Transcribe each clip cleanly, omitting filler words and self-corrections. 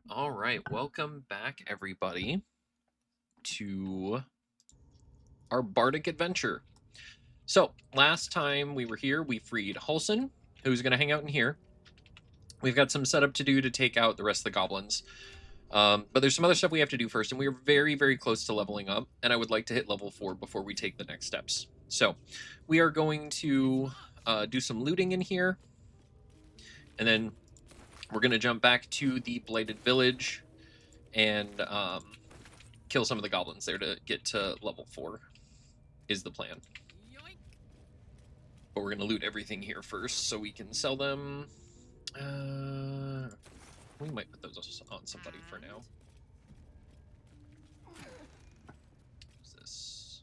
All right, welcome back, everybody, to our bardic adventure. So, last time we were here, we freed Halson, who's going to hang out in here. We've got some setup to do to take out the rest of the goblins. But there's some other stuff we have to do first, and we are very, very close to leveling up, and I would like to hit level 4 before we take the next steps. So, we are going to do some looting in here, and then we're going to jump back to the Blighted Village and kill some of the goblins there to get to level 4 is the plan. But we're going to loot everything here first so we can sell them. We might put those on somebody for now. What's this?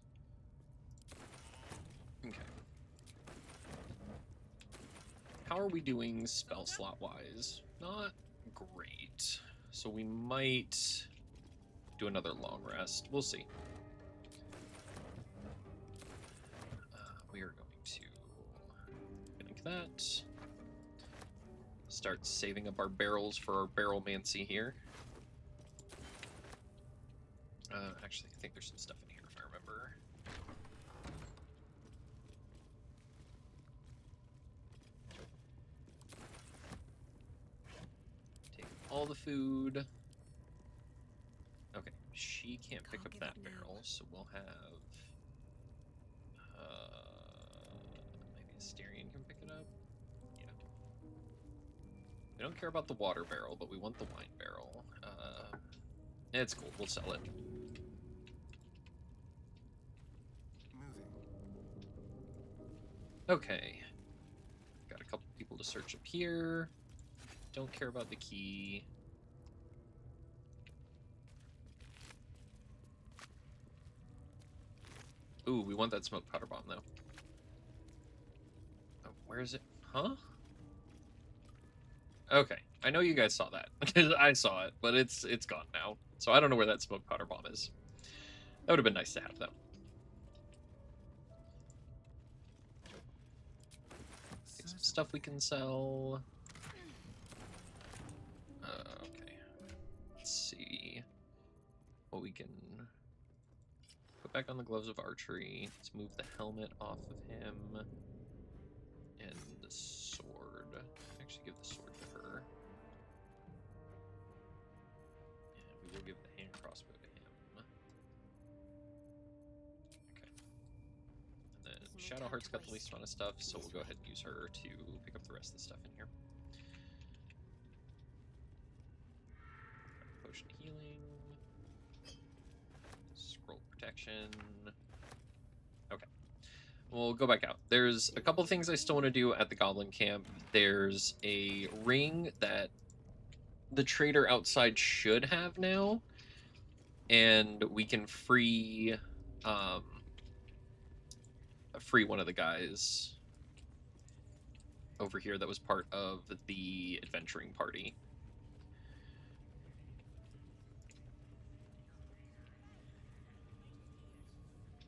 Okay. How are we doing spell slot wise? Not great. So we might do another long rest. We'll see. We are going to make that. Start saving up our barrels for our barrelmancy here. Actually, I think there's some stuff in here if I remember. Take all the food. Okay, she can't pick up that barrel, so we'll have maybe Asterion can pick it up. Yeah. We don't care about the water barrel, but we want the wine barrel. It's cool. We'll sell it. Okay. Got a couple people to search up here. Don't care about the key. Ooh, we want that smoke powder bomb, though. Oh, where is it? Huh? Okay, I know you guys saw that. I saw it, but it's gone now. So I don't know where that smoke powder bomb is. That would have been nice to have, though. Take some stuff we can sell. Okay. Let's see what we can put back on the gloves of archery. Let's move the helmet off of him. And the sword. Actually, give the sword to her. And we will give the hand crossbow to him. Okay. And then Shadowheart's got the least amount of stuff, so we'll go ahead and use her to pick up the rest of the stuff in here. Potion of healing. Scroll protection. Okay. We'll go back out. There's a couple things I still want to do at the goblin camp. There's a ring that the trader outside should have now, and we can free one of the guys over here that was part of the adventuring party.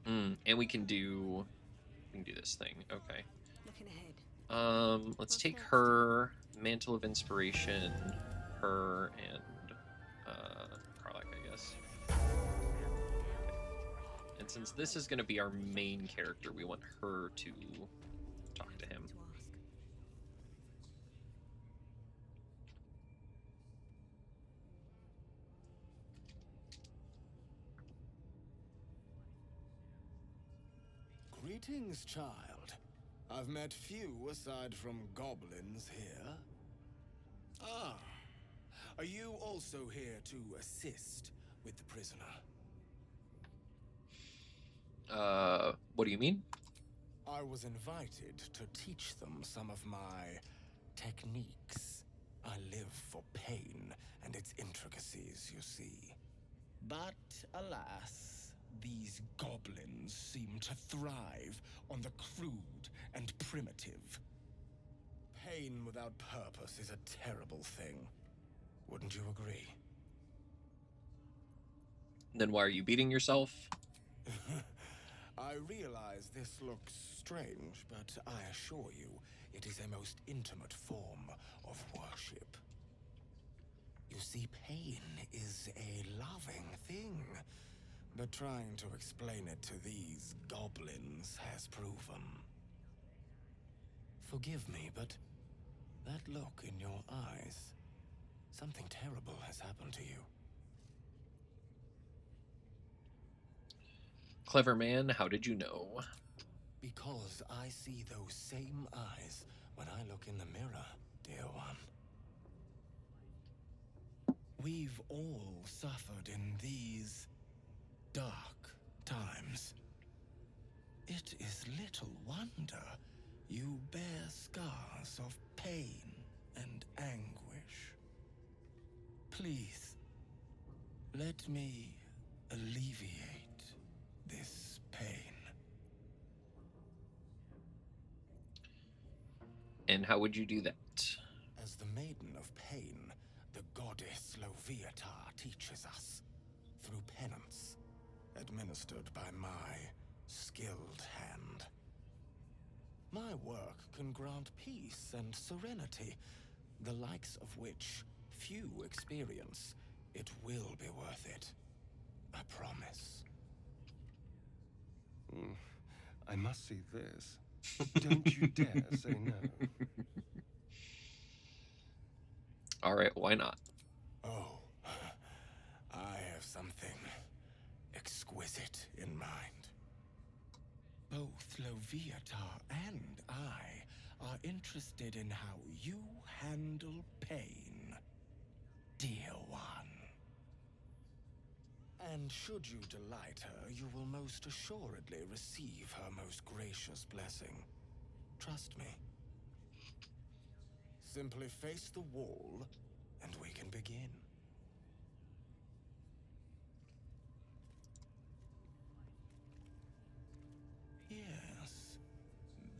And we can do this thing. Okay. Looking ahead. Let's take her, Mantle of Inspiration, her, and Karlak, I guess. And since this is going to be our main character, we want her to talk to him. Greetings, child. I've met few aside from goblins here. Ah, are you also here to assist with the prisoner? What do you mean? I was invited to teach them some of my techniques. I live for pain and its intricacies, you see. But alas, these goblins seem to thrive on the crude and primitive. Pain without purpose is a terrible thing. Wouldn't you agree? Then why are you beating yourself? I realize this looks strange, but I assure you, it is a most intimate form of worship. You see, See, pain is a loving thing, but trying to explain it to these goblins has proven. Forgive me, but that look in your eyes, something terrible has happened to you. Clever man, how did you know? Because I see those same eyes when I look in the mirror, dear one. We've all suffered in these dark times. It is little wonder you bear scars of pain and anguish. Please, let me alleviate this pain. And how would you do that? As the Maiden of Pain, the goddess Loviatar teaches us through penance, administered by my skilled hand. My work can grant peace and serenity, the likes of which few experience. It will be worth it. I promise. I must see this. Don't you dare say no. All right, why not? Oh, I have something exquisite in mind. Both Loviatar and I are interested in how you handle pain, dear one. And should you delight her, you will most assuredly receive her most gracious blessing. Trust me. Simply face the wall, and we can begin. Yes,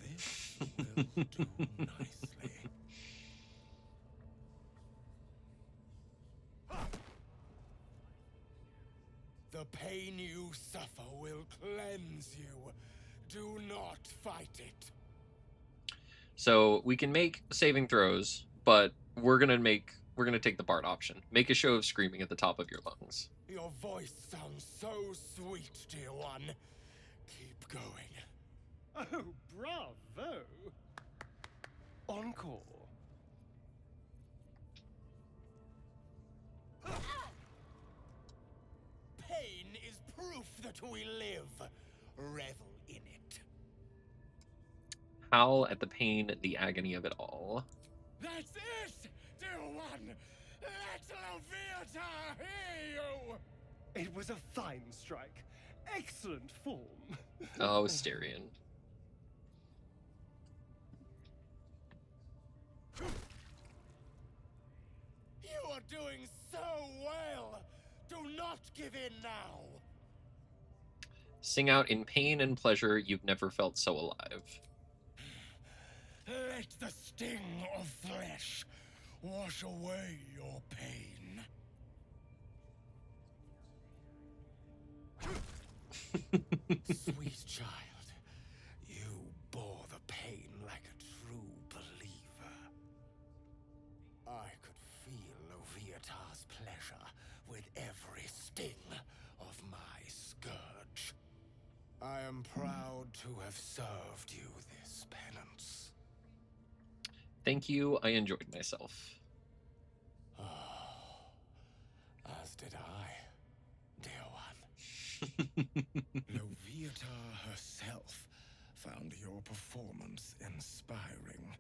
this will do nicely. The pain you suffer will cleanse you. Do not fight it. So we can make saving throws, but we're gonna take the bard option. Make a show of screaming at the top of your lungs. Your voice sounds so sweet, dear one. Keep going. Oh, bravo! Encore. Pain is proof that we live. Revel in it. Howl at the pain, the agony of it all. That's it, dear one. Let Loviatar hear you. It was a fine strike. Excellent form. Oh, Styrian. You are doing so well. Do not give in now. Sing out in pain and pleasure, you've never felt so alive. Let the sting of flesh wash away your pain. Sweet child, you bore the pain like a true believer. I could feel Loviatar's pleasure with every sting of my scourge. I am proud to have served you this penance. Thank you, I enjoyed myself. Oh, as did I, dear one. Loviatar herself found your performance inspiring.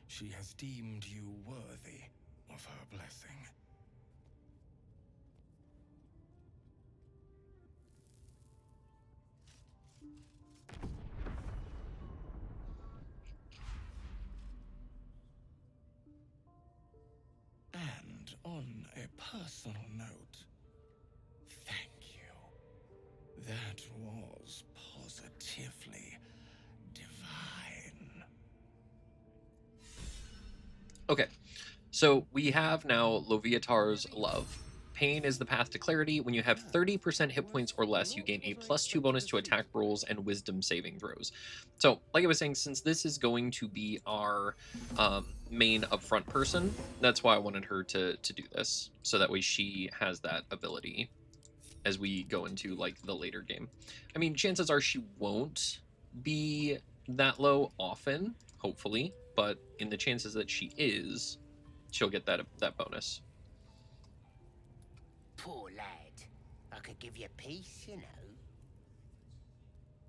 She has deemed you worthy of her blessing. And on a personal note, thank you. That was positively divine. Okay, so we have now Loviatar's love, Pain is the path to clarity. When you have 30% hit points or less, you gain a +2 bonus to attack rolls and wisdom saving throws. So, like I was saying, since this is going to be our main upfront person, that's why I wanted her to do this, so that way she has that ability as we go into like the later game. I mean, chances are she won't be that low often, hopefully, but in the chances that she is, she'll get that bonus. Poor lad. I could give you peace, you know.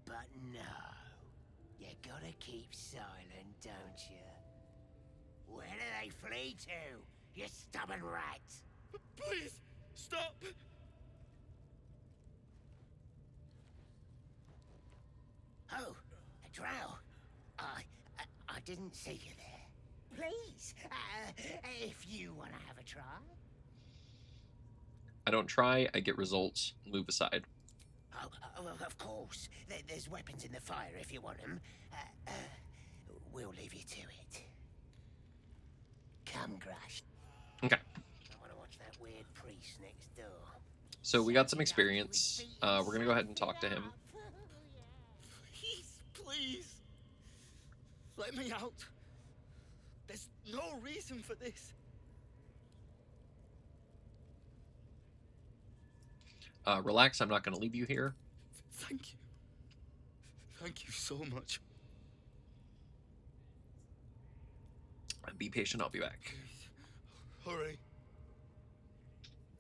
But no. You gotta keep silent, don't you? Where do they flee to, you stubborn rat? Please, stop! Oh, a drow. I didn't see you there. Please, if you want to have a try. I don't try, I get results. Move aside. Oh, of course. There's weapons in the fire if you want them. We'll leave you to it. Come, Grush. Okay. I want to watch that weird priest next door. So we got some experience. We're going to go ahead and talk to him. Please. Let me out. There's no reason for this. Relax, I'm not going to leave you here. Thank you. Thank you so much. Be patient, I'll be back. Hurry.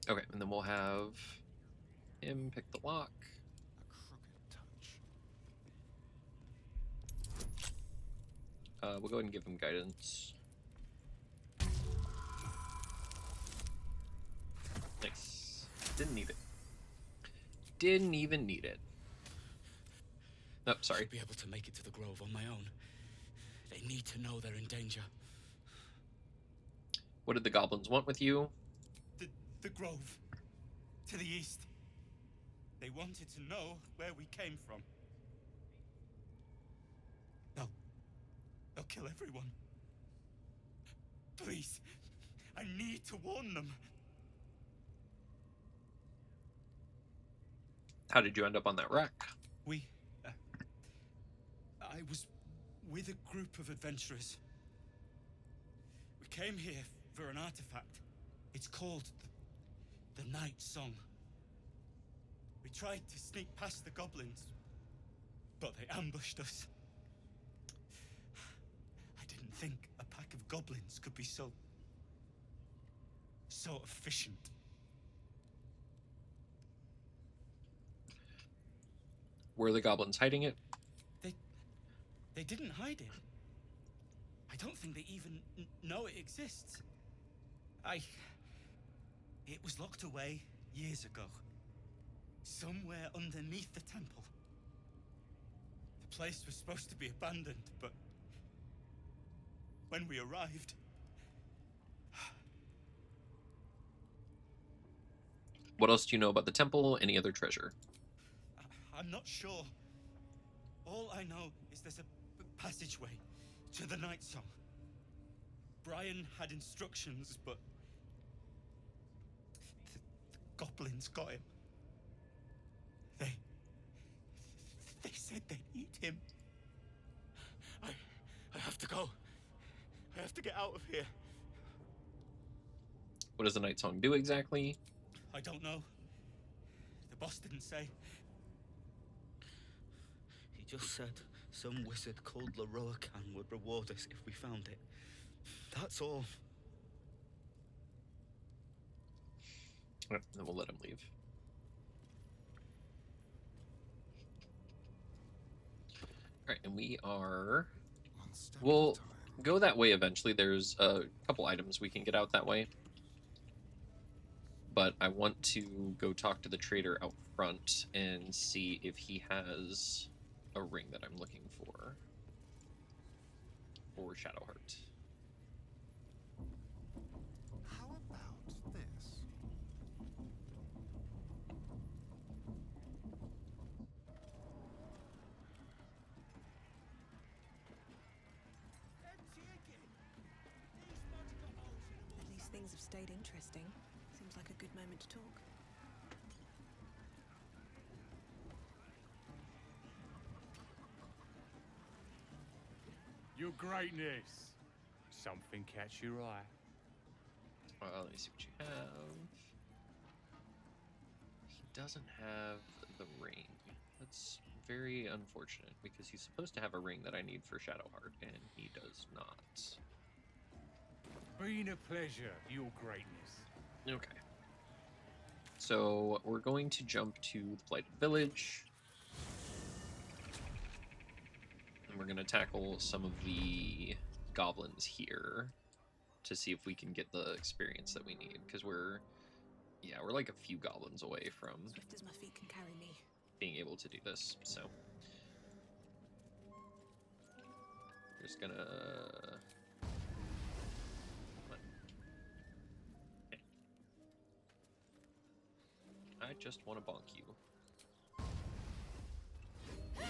Okay, and then we'll have him pick the lock. A crooked touch. We'll go ahead and give him guidance. Nice. Didn't need it. Didn't even need it. Oh, sorry. Should be able to make it to the grove on my own. They need to know they're in danger. What did the goblins want with you? The grove. To the east. They wanted to know where we came from. They'll kill everyone. Please, I need to warn them. How did you end up on that wreck? I was with a group of adventurers. We came here for an artifact. It's called the Night Song. We tried to sneak past the goblins, but they ambushed us. I didn't think a pack of goblins could be so efficient. Were the goblins hiding it? They didn't hide it. I don't think they even know it exists. It was locked away years ago. Somewhere underneath the temple. The place was supposed to be abandoned, but when we arrived... What else do you know about the temple? Any other treasure? I'm not sure. All I know is there's a passageway to the Night Song. Brian had instructions, but the goblins got him. They said they'd eat him. I have to go. I have to get out of here. What does the Night Song do exactly? I don't know. The boss didn't say. He just said some wizard called Leroacan would reward us if we found it. That's all. Then we'll let him leave. Alright, and we are... One step We'll at a time. go that way eventually. There's a couple items we can get out that way. But I want to go talk to the trader out front and see if he has a ring that I'm looking for. Or Shadowheart. How about this? At least things have stayed interesting Seems like a good moment to talk. Your greatness. Something catch your eye. Let me see what you have. He doesn't have the ring. That's very unfortunate because he's supposed to have a ring that I need for Shadowheart, and he does not. Been a pleasure, your greatness. Okay. So we're going to jump to the Blighted Village. And we're going to tackle some of the goblins here to see if we can get the experience that we need. Because we're like a few goblins away from Swift as my feet can carry me. being able to do this. So just going to... I just want to bonk you. Your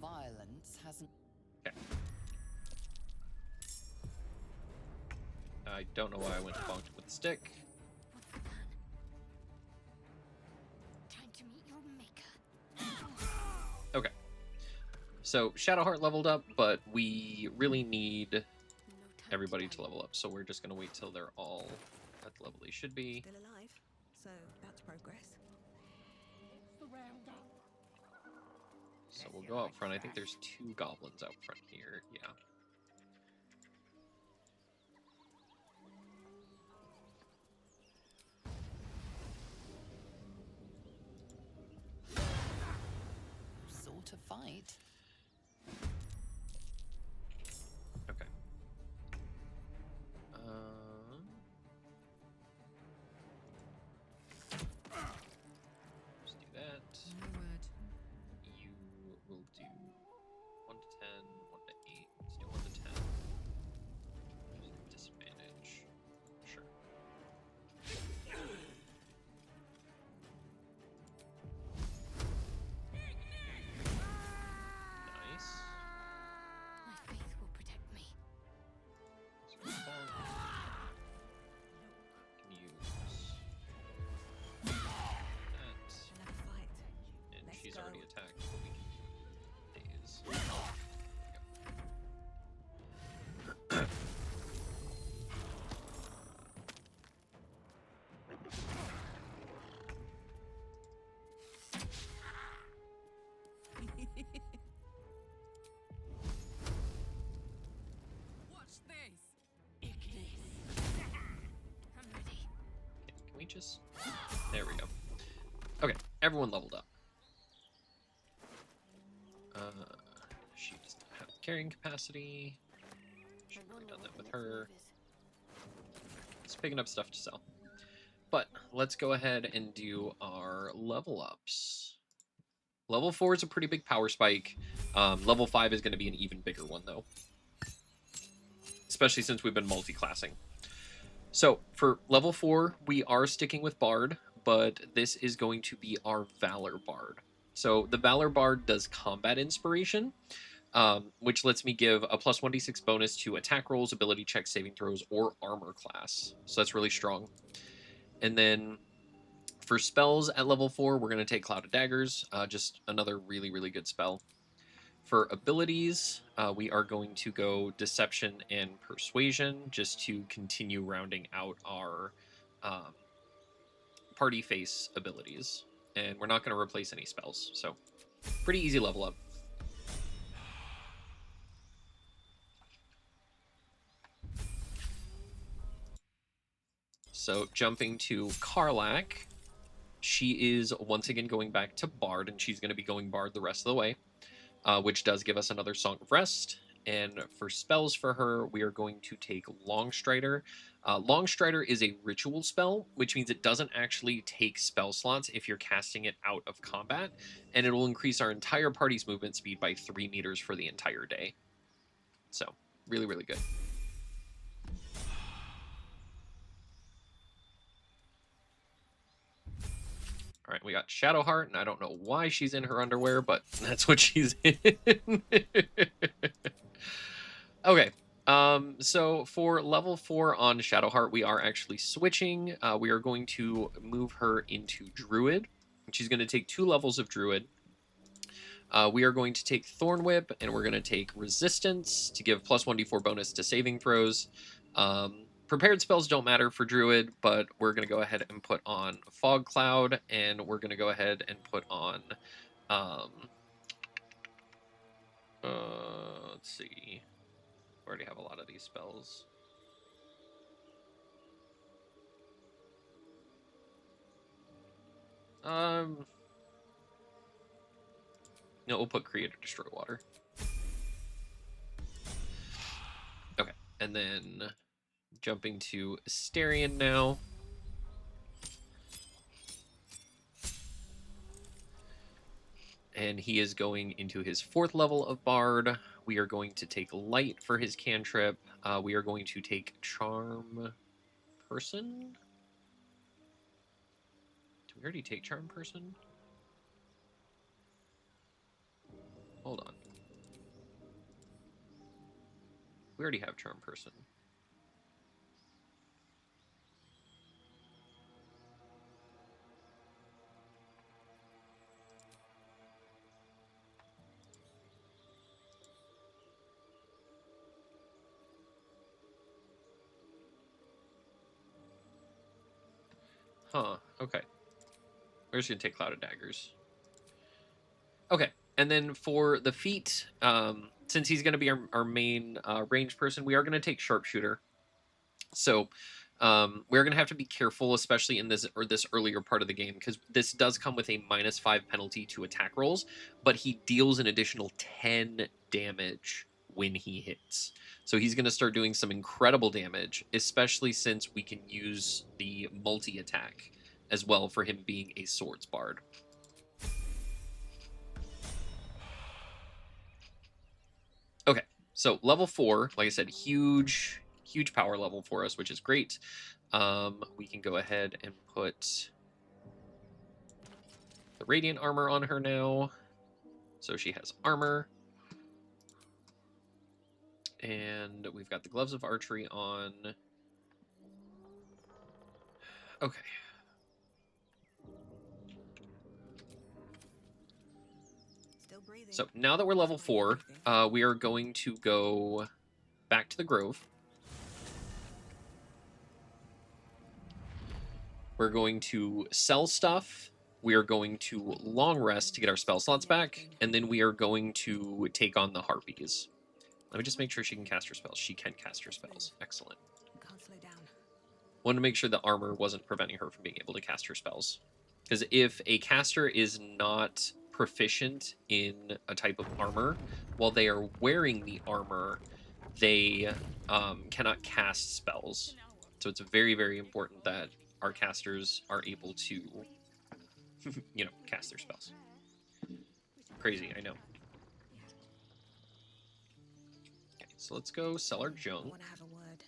violence hasn't. Okay. I don't know why I went to bonk with the stick. What's the plan? Time to meet your maker. Okay. So Shadowheart leveled up, but we really need No time everybody to dally. level up. So we're just going to wait till they're all at the level they should be. Still alive, so that's progress. So we'll go out front. I think there's 2 goblins out front here. Yeah. Sort of fight. Okay. Just do that. No word. You will do 1 to 10, 1 to 8. Let's do 1 to 10. Just disadvantage. Sure. Nice. My faith will protect me. So we can use that. Another fight. And Let's she's go. already attacked, but we can daze. Watch this. I'm ready. Can we just... There we go. Okay, everyone leveled up. She does not have carrying capacity. Should have already done that with her. It's picking up stuff to sell. But let's go ahead and do our level ups. Level 4 is a pretty big power spike. Level 5 is going to be an even bigger one, though. Especially since we've been multi-classing. So, for level 4, we are sticking with Bard, but this is going to be our Valor Bard. So, the Valor Bard does combat inspiration, which lets me give a plus 1d6 bonus to attack rolls, ability checks, saving throws, or armor class. So that's really strong. And then for spells at level 4, we're going to take Clouded Daggers, just another really, really good spell. For abilities, we are going to go Deception and Persuasion, just to continue rounding out our party face abilities. And we're not going to replace any spells, so pretty easy level up. So jumping to Karlak, she is once again going back to Bard, and she's going to be going Bard the rest of the way, which does give us another Song of Rest. And for spells for her, we are going to take Longstrider. Longstrider is a ritual spell, which means it doesn't actually take spell slots if you're casting it out of combat, and it will increase our entire party's movement speed by 3 meters for the entire day. So, really, really good. All right, we got Shadowheart, and I don't know why she's in her underwear, but that's what she's in. Okay, So for level 4 on Shadowheart, we are actually switching. We are going to move her into Druid. She's going to take 2 levels of Druid. We are going to take Thorn Whip, and we're going to take Resistance to give plus 1d4 bonus to saving throws. Prepared spells don't matter for Druid, but we're going to go ahead and put on Fog Cloud, and we're going to go ahead and put on... let's see. We already have a lot of these spells. No, we'll put Create or Destroy Water. Okay, and then jumping to Asterion now. And he is going into his 4th level of Bard. We are going to take Light for his cantrip. We are going to take Charm Person. Did we already take Charm Person? Hold on. We already have Charm Person. Huh, okay. We're just going to take Cloud of Daggers. Okay, and then for the feat, since he's going to be our main range person, we are going to take Sharpshooter. So we're going to have to be careful, especially in this earlier part of the game, because this does come with a -5 penalty to attack rolls, but he deals an additional 10 damage when he hits. So he's going to start doing some incredible damage, especially since we can use the multi-attack as well for him being a swords bard. Okay, so level 4, like I said, huge power level for us, which is great. We can go ahead and put the Radiant Armor on her now. So she has armor. And we've got the Gloves of Archery on. Okay. Still breathing. So now that we're level 4, we are going to go back to the Grove. We're going to sell stuff. We are going to long rest to get our spell slots back. And then we are going to take on the Harpies. Let me just make sure she can cast her spells. She can cast her spells. Excellent. Can't slow down. Wanted to make sure the armor wasn't preventing her from being able to cast her spells. Because if a caster is not proficient in a type of armor, while they are wearing the armor, they cannot cast spells. So it's very, very important that our casters are able to, cast their spells. Crazy, I know. Okay, so let's go sell our I junk. want to have a word.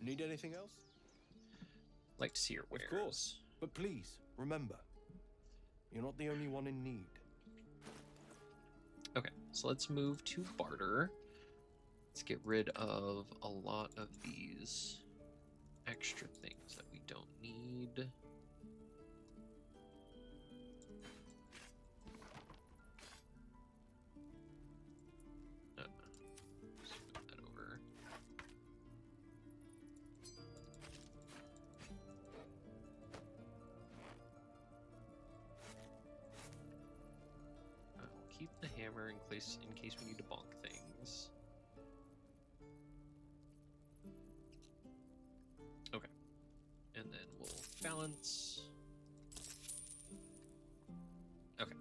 Need anything else? Like to see your wares. Of course. But please, remember, you're not the only one in need. Okay, so let's move to barter. Let's get rid of a lot of these extra things that we don't need. Let's move that over. We'll keep the hammer in case we need to bonk things. Okay. And then we'll balance. Okay.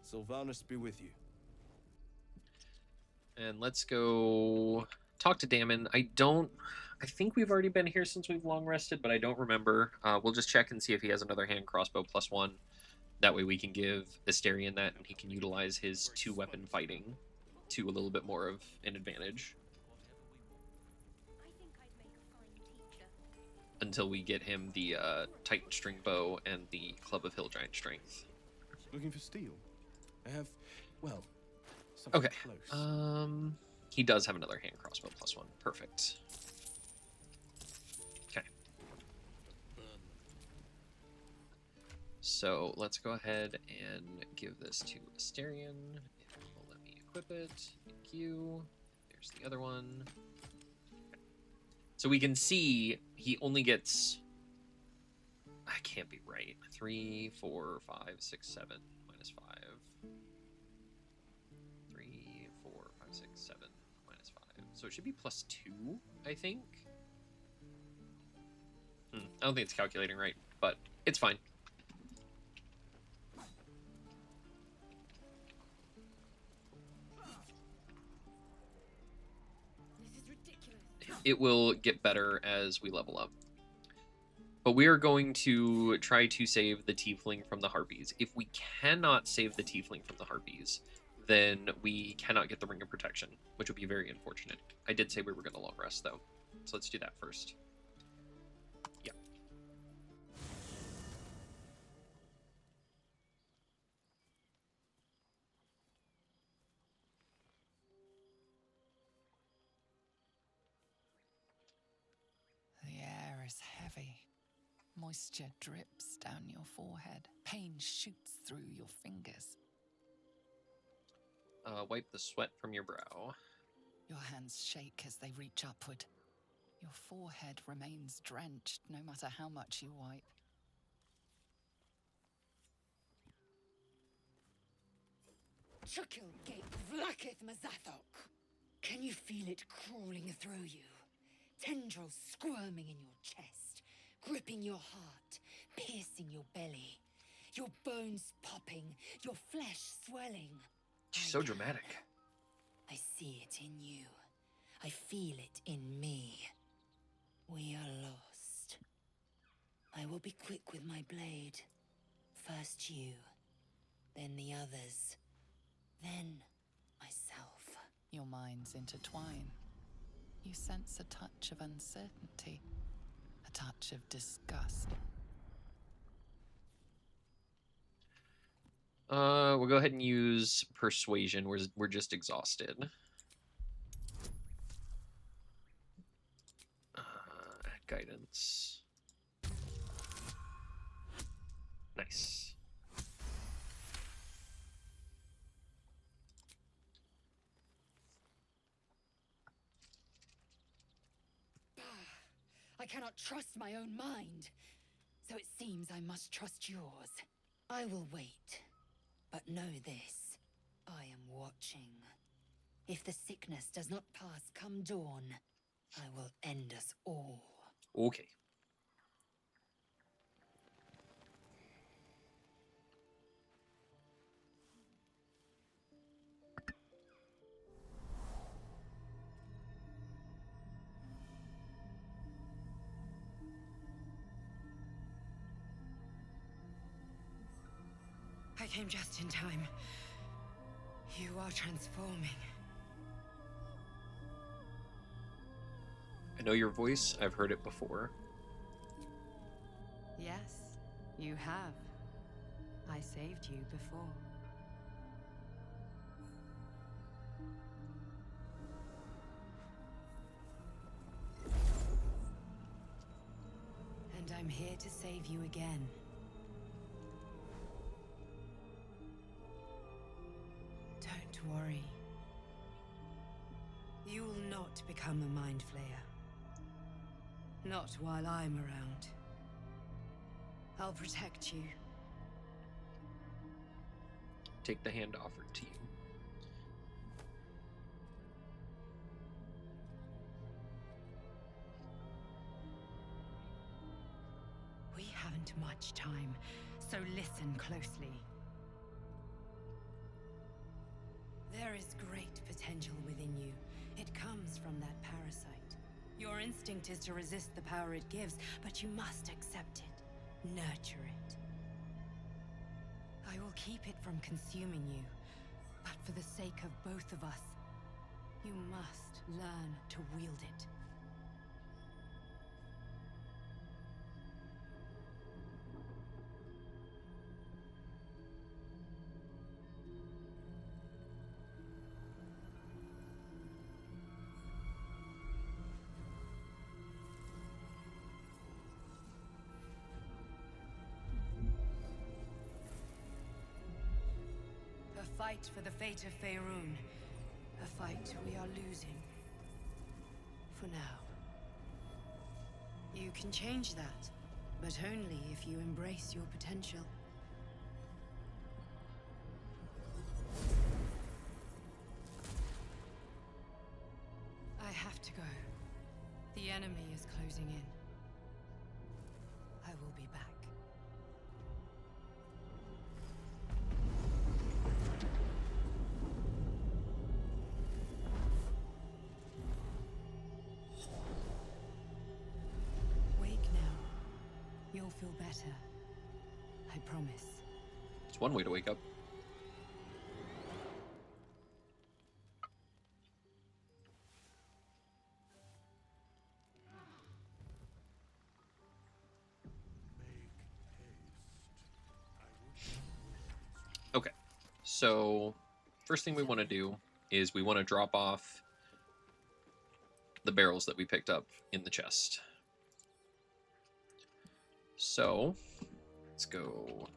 Sylvanus be with you. And let's go talk to Damon. I think we've already been here since we've long rested, but I don't remember. We'll just check and see if he has another hand crossbow +1. That way we can give Asterion that, and he can utilize his 2-weapon fighting to a little bit more of an advantage. Until we get him the Titan String Bow and the Club of Hill Giant Strength. Looking for steel? I have, well, something Okay. close. He does have another hand crossbow +1. Perfect. Okay. So let's go ahead and give this to Asterion. It will let me equip it. Thank you. There's the other one. Okay. So we can see he only gets... I can't be right. 3, 4, 5, 6, 7, minus 5. 3, 4, 5, 6, 7, minus 5. So it should be +2, I think. I don't think it's calculating right, but it's fine. This is ridiculous. It will get better as we level up. But we are going to try to save the tiefling from the harpies. If we cannot save the tiefling from the harpies, then we cannot get the Ring of Protection, which would be very unfortunate. I did say we were going to long rest, though. So let's do that first. Yeah. The air is heavy. Moisture drips down your forehead. Pain shoots through your fingers. Wipe the sweat from your brow. Your hands shake as they reach upward. Your forehead remains drenched no matter how much you wipe. Chukil gate vlaketh Mazathok. Can you feel it crawling through you? Tendrils squirming in your chest, gripping your heart, piercing your belly. Your bones popping, your flesh swelling. She's so dramatic. I see it in you. I feel it in me. We are lost. I will be quick with my blade. First you, then the others, then myself. Your minds intertwine. You sense a touch of uncertainty, a touch of disgust. We'll go ahead and use persuasion. We're just exhausted. Add guidance. Nice. I cannot trust my own mind. So it seems I must trust yours. I will wait. But know this. I am watching. If the sickness does not pass come dawn, I will end us all. Okay. I came just in time. You are transforming. I know your voice. I've heard it before. Yes, you have. I saved you before. And I'm here to save you again. Don't worry. You will not become a mind flayer. Not while I'm around. I'll protect you. Take the hand offered to you. We haven't much time, so listen closely. There is great potential within you. It comes from that parasite. Your instinct is to resist the power it gives, but you must accept it. Nurture it. I will keep it from consuming you, but for the sake of both of us, you must learn to wield it. fight for the fate of Faerun. A fight we are losing. For now. You can change that, but only if you embrace your potential. I have to go. The enemy is closing in. I will be back. Wake now. You'll feel better. I promise. It's one way to wake up. Okay, so first thing we want to do is we want to drop off the barrels that we picked up in the chest. So let's go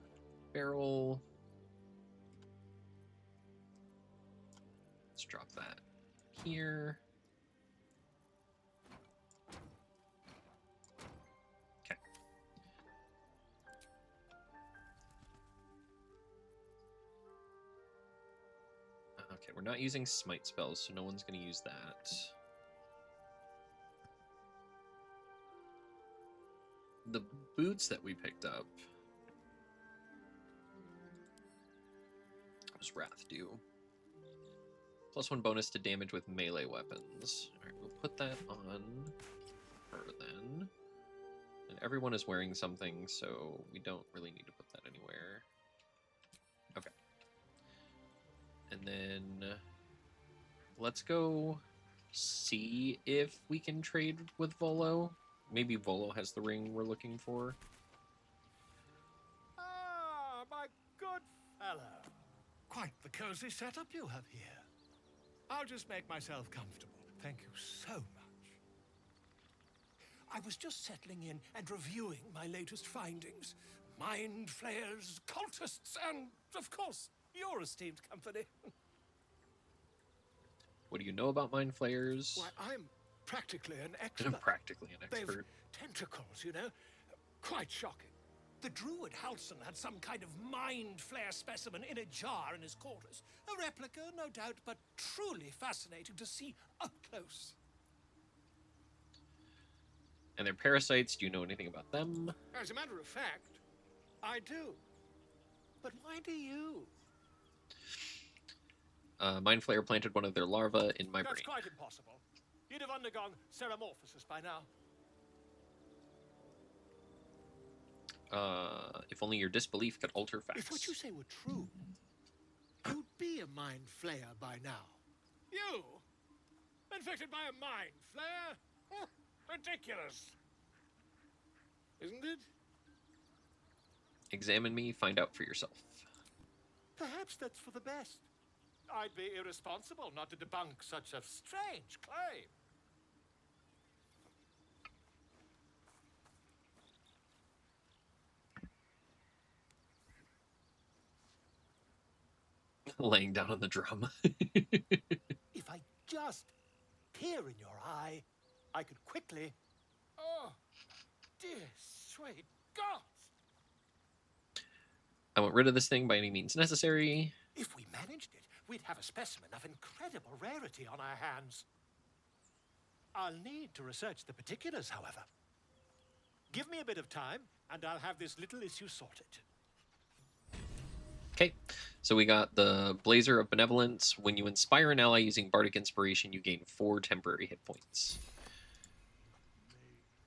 barrel. Let's drop that here. Okay. Okay, we're not using smite spells, so no one's going to use that. The boots that we picked up. What does Wrath do? +1 bonus to damage with melee weapons. Alright, we'll put that on her then. And everyone is wearing something, so we don't really need to put that anywhere. Okay. And then let's go see if we can trade with Volo. Maybe Volo has the ring we're looking for. Ah, my good fellow. Quite the cozy setup you have here. I'll just make myself comfortable. Thank you so much. I was just settling in and reviewing my latest findings. Mind flayers, cultists, and, of course, your esteemed company. What do you know about mind flayers? Why, I'm practically an expert. Practically an expert. They've tentacles, you know? Quite shocking. The druid Halson had some kind of mind flare specimen in a jar in his quarters. A replica, no doubt, but truly fascinating to see up close. And they're parasites. Do you know anything about them? As a matter of fact, I do. But why do you? Mind Flayer planted one of their larvae in my That's brain. quite impossible. You'd have undergone ceramorphosis by now. If only your disbelief could alter facts. If what you say were true, you'd be a mind flayer by now. You? Infected by a mind flare? Ridiculous. Isn't it? Examine me, find out for yourself. Perhaps that's for the best. I'd be irresponsible not to debunk such a strange claim. Laying down on the drum. If I just peer in your eye, I could quickly... Oh, dear sweet God! I want rid of this thing by any means necessary. If we managed it, we'd have a specimen of incredible rarity on our hands. I'll need to research the particulars, however. Give me a bit of time, and I'll have this little issue sorted. Okay, so we got the Blazer of Benevolence. When you inspire an ally using Bardic Inspiration, you gain 4 temporary hit points.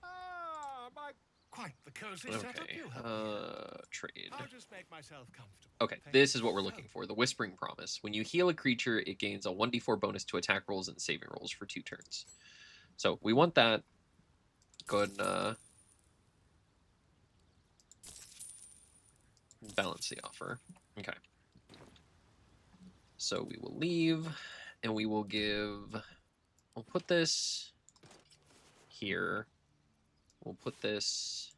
Ah, my... Quite the cozy setup Okay, you have. trade. I'll just make myself comfortable. Okay, Thank this you is what we're so looking for. The Whispering Promise. When you heal a creature, it gains a 1d4 bonus to attack rolls and saving rolls for 2 turns. So we want that. Go ahead and balance the offer. Okay. So we will leave, and we will give... We'll put this here. We'll put this...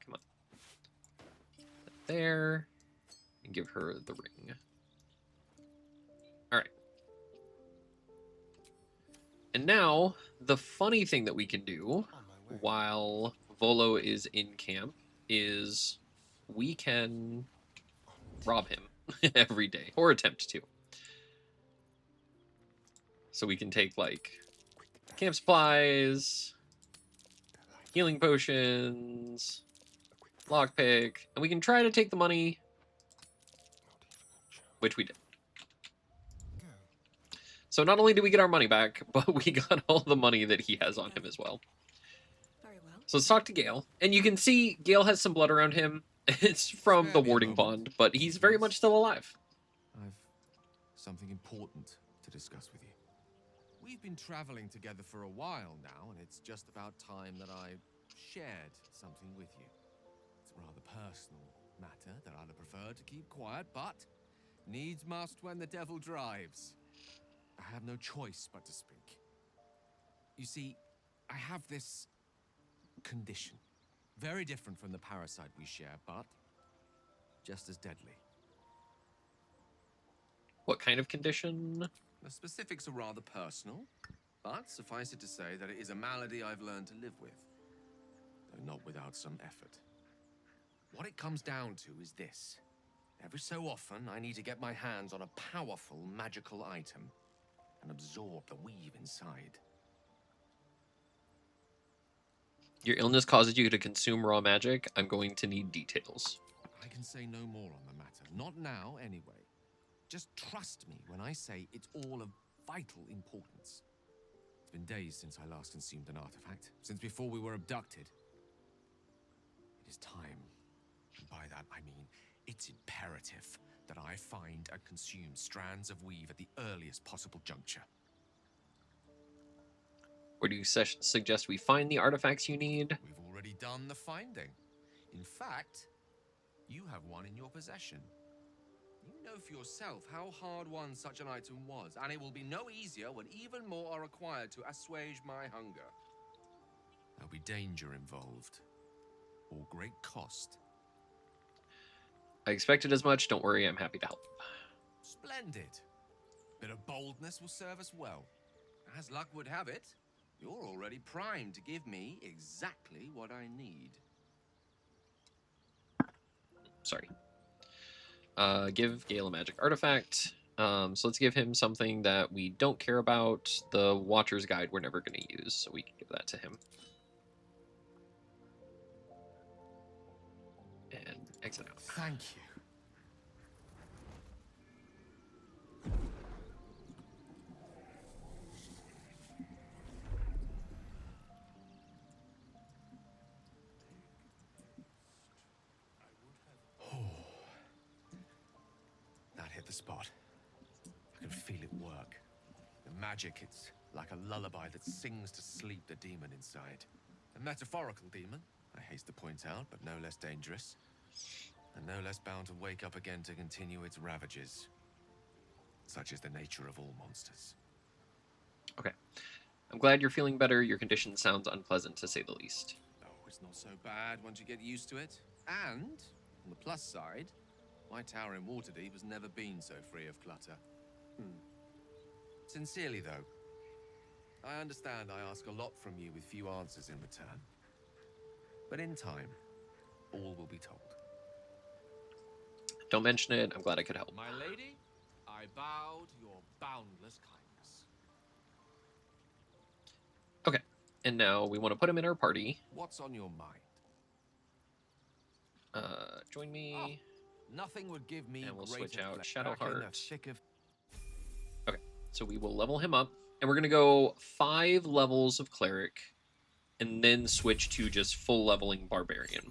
Come on. There. And give her the ring. And now, the funny thing that we can do On my way. while Volo is in camp is we can rob him every day, or attempt to. So we can take, like, camp supplies, healing potions, lockpick, and we can try to take the money, which we did. So not only did we get our money back, but we got all the money that he has on him as well. Very well. So let's talk to Gale. And you can see Gale has some blood around him. It's from the Spare me a warding moment, bond, but he's very much still alive. I've something important to discuss with you. We've been traveling together for a while now, and it's just about time that I shared something with you. It's a rather personal matter that I'd have preferred to keep quiet, but needs must when the devil drives. I have no choice but to speak. You see, I have this condition. Very different from the parasite we share, but just as deadly. What kind of condition? The specifics are rather personal, but suffice it to say that it is a malady I've learned to live with, though not without some effort. What it comes down to is this. Every so often, I need to get my hands on a powerful magical item and absorb the weave inside. Your illness causes you to consume raw magic. I'm going to need details. I can say no more on the matter. Not now, anyway. Just trust me when I say it's all of vital importance. It's been days since I last consumed an artifact, since before we were abducted. It is time. And by that, I mean it's imperative that I find and consume strands of weave at the earliest possible juncture. Where do you suggest we find the artifacts you need? We've already done the finding. In fact, you have one in your possession. You know for yourself how hard won such an item was, and it will be no easier when even more are required to assuage my hunger. There'll be danger involved, or great cost. I expected as much. Don't worry, I'm happy to help. Splendid. Bit of boldness will serve us well. As luck would have it, you're already primed to give me exactly what I need. Sorry. Give Gale a magic artifact. So let's give him something that we don't care about. The Watcher's Guide we're never going to use, so we can give that to him. And exit out. Thank you. That hit the spot. I can feel it work. The magic, it's like a lullaby that sings to sleep the demon inside. A metaphorical demon, I haste to point out, but no less dangerous. And no less bound to wake up again to continue its ravages. Such is the nature of all monsters. Okay. I'm glad you're feeling better. Your condition sounds unpleasant, to say the least. Oh, it's not so bad once you get used to it. And, on the plus side, my tower in Waterdeep has never been so free of clutter. Sincerely, though, I understand I ask a lot from you with few answers in return. But in time, all will be told. Don't mention it. I'm glad I could help. My lady, I bow to your boundless kindness. Okay. And now we want to put him in our party. What's on your mind? Join me. Nothing would give me And we'll greater switch out pleasure. Shadowheart. Back in the thick of Okay. So we will level him up. And we're going to go 5 levels of Cleric. And then switch to just full leveling Barbarian.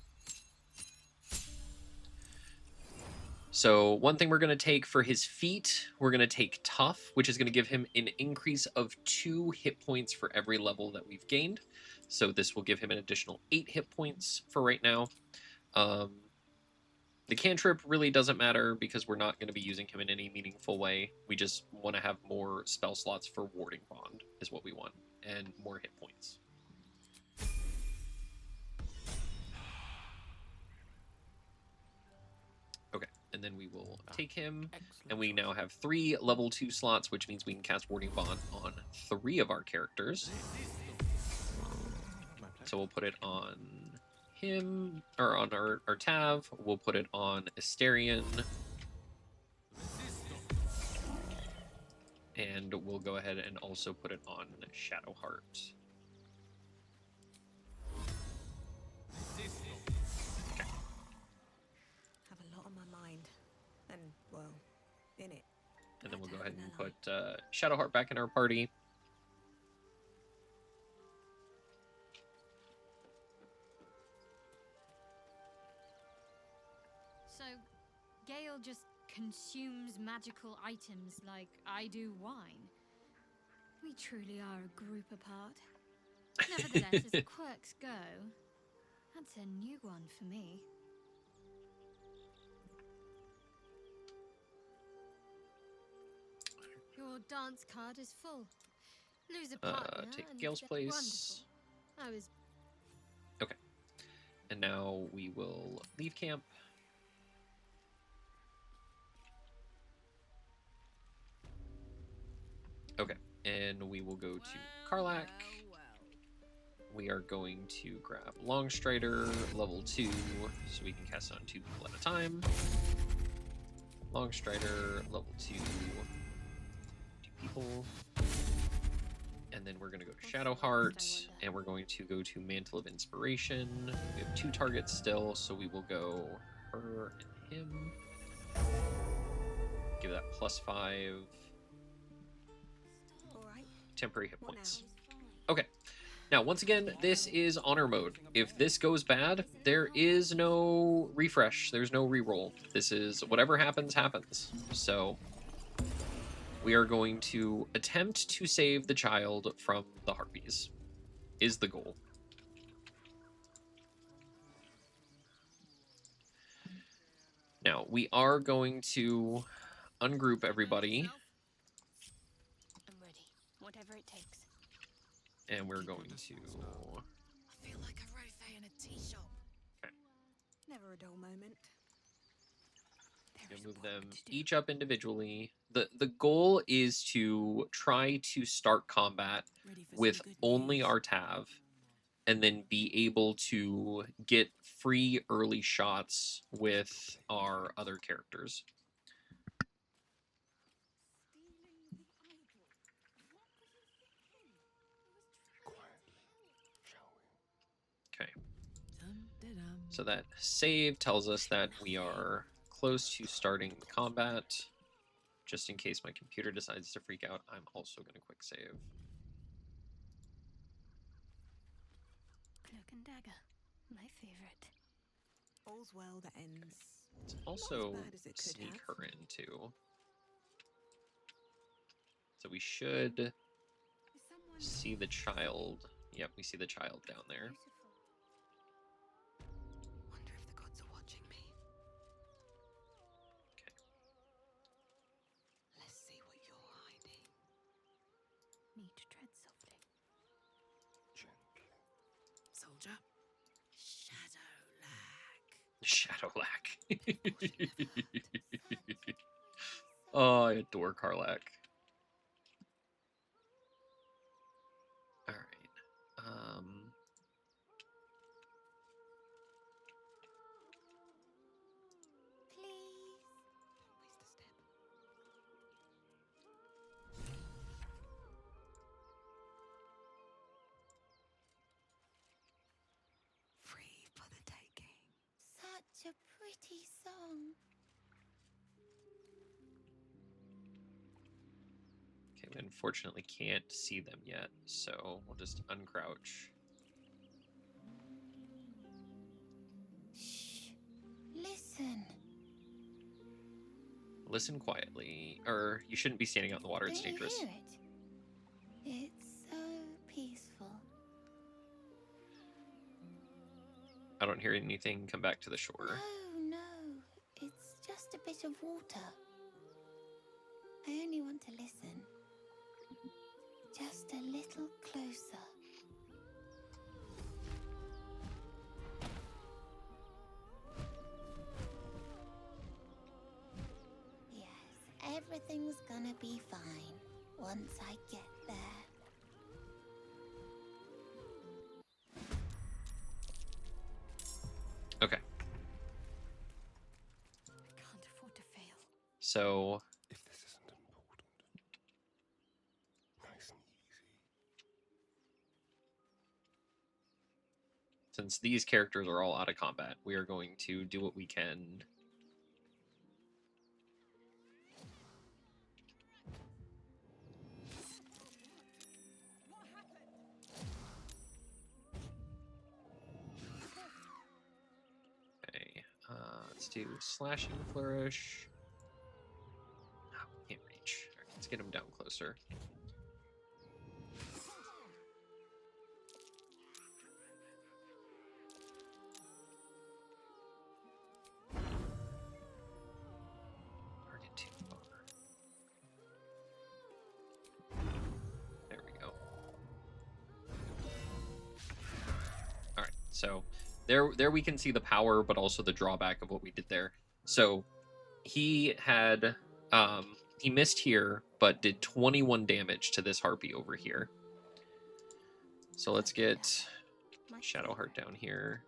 So one thing we're going to take for his feat, we're going to take Tough, which is going to give him an increase of 2 hit points for every level that we've gained. So this will give him an additional 8 hit points for right now. The cantrip really doesn't matter because we're not going to be using him in any meaningful way. We just want to have more spell slots for Warding Bond is what we want, and more hit points. Okay, and then we will take him. And we now have 3 level 2 slots, which means we can cast Warding Bond on 3 of our characters. So we'll put it on him, or on our Tav. We'll put it on Asterion. And we'll go ahead and also put it on Shadowheart. Have a lot on my mind. And, well, in it. And then we'll go ahead and put Shadowheart back in our party. So, Gale just consumes magical items like I do wine. We truly are a group apart. Nevertheless, as quirks go, that's a new one for me. Your dance card is full. Lose a partner Take and Gale's get place. wonderful. I was Okay. And now we will leave camp. Okay. And we will go to Karlak. We are going to grab Longstrider, level 2, so we can cast it on 2 people at a time. Longstrider, level 2, 2 people. And then we're going to go to Shadowheart, and we're going to go to Mantle of Inspiration. We have 2 targets still, so we will go her and him. Give that +5 temporary hit points. Okay. Now, once again, this is honor mode. If this goes bad, there is no refresh. There's no reroll. This is whatever happens, happens. So we are going to attempt to save the child from the harpies, is the goal. Now, we are going to ungroup everybody. I'm ready. Whatever it takes. And we're going to... I feel like a rofé in a tea shop. Okay. Never a dull moment. We'll move them each up individually. The goal is to try to start combat with only our Tav, and then be able to get free early shots with our other characters. Okay. So that save tells us that we are close to starting combat. Just in case my computer decides to freak out, I'm also going to quick save. Cloak and dagger. My favorite. All's well that ends. Let's also Not as bad as it could sneak have. her in too. So we should see the child. Yep, we see the child down there. Wonder if the gods are watching me. Okay. Let's see what you're hiding. Need to tread softly. Gently. Soldier. Shadowlack. Oh, I adore Karlak. All right. Please. Free for the taking. Such a pretty song. Okay, we unfortunately can't see them yet, so we'll just uncrouch. Shh. Listen. Listen quietly, or you shouldn't be standing out in the water, it's Do you dangerous. hear it? It's so peaceful. I don't hear anything come back to the shore. No, it's just a bit of water. I only want to listen. Just a little closer. Everything's gonna be fine once I get there. Okay. I can't afford to fail. So If this isn't important. Nice and easy. since these characters are all out of combat, we are going to do what we can. Okay, let's do slashing flourish. Oh, can't reach. All right, let's get him down closer. Target too far. There we go. All right, so there we can see the power, but also the drawback of what we did there. So he had he missed here, but did 21 damage to this harpy over here. So let's get Shadowheart down here.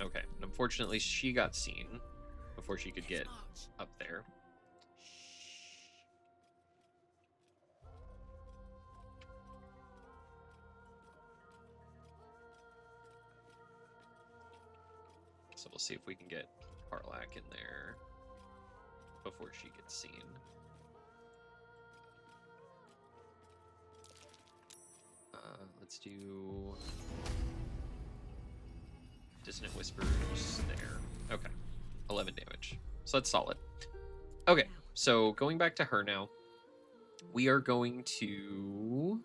Okay, and unfortunately she got seen before she could get up there. So we'll see if we can get Parlak in there before she gets seen. Let's do Dissonant Whispers there. Okay, 11 damage. So that's solid. Okay, so going back to her now, we are going to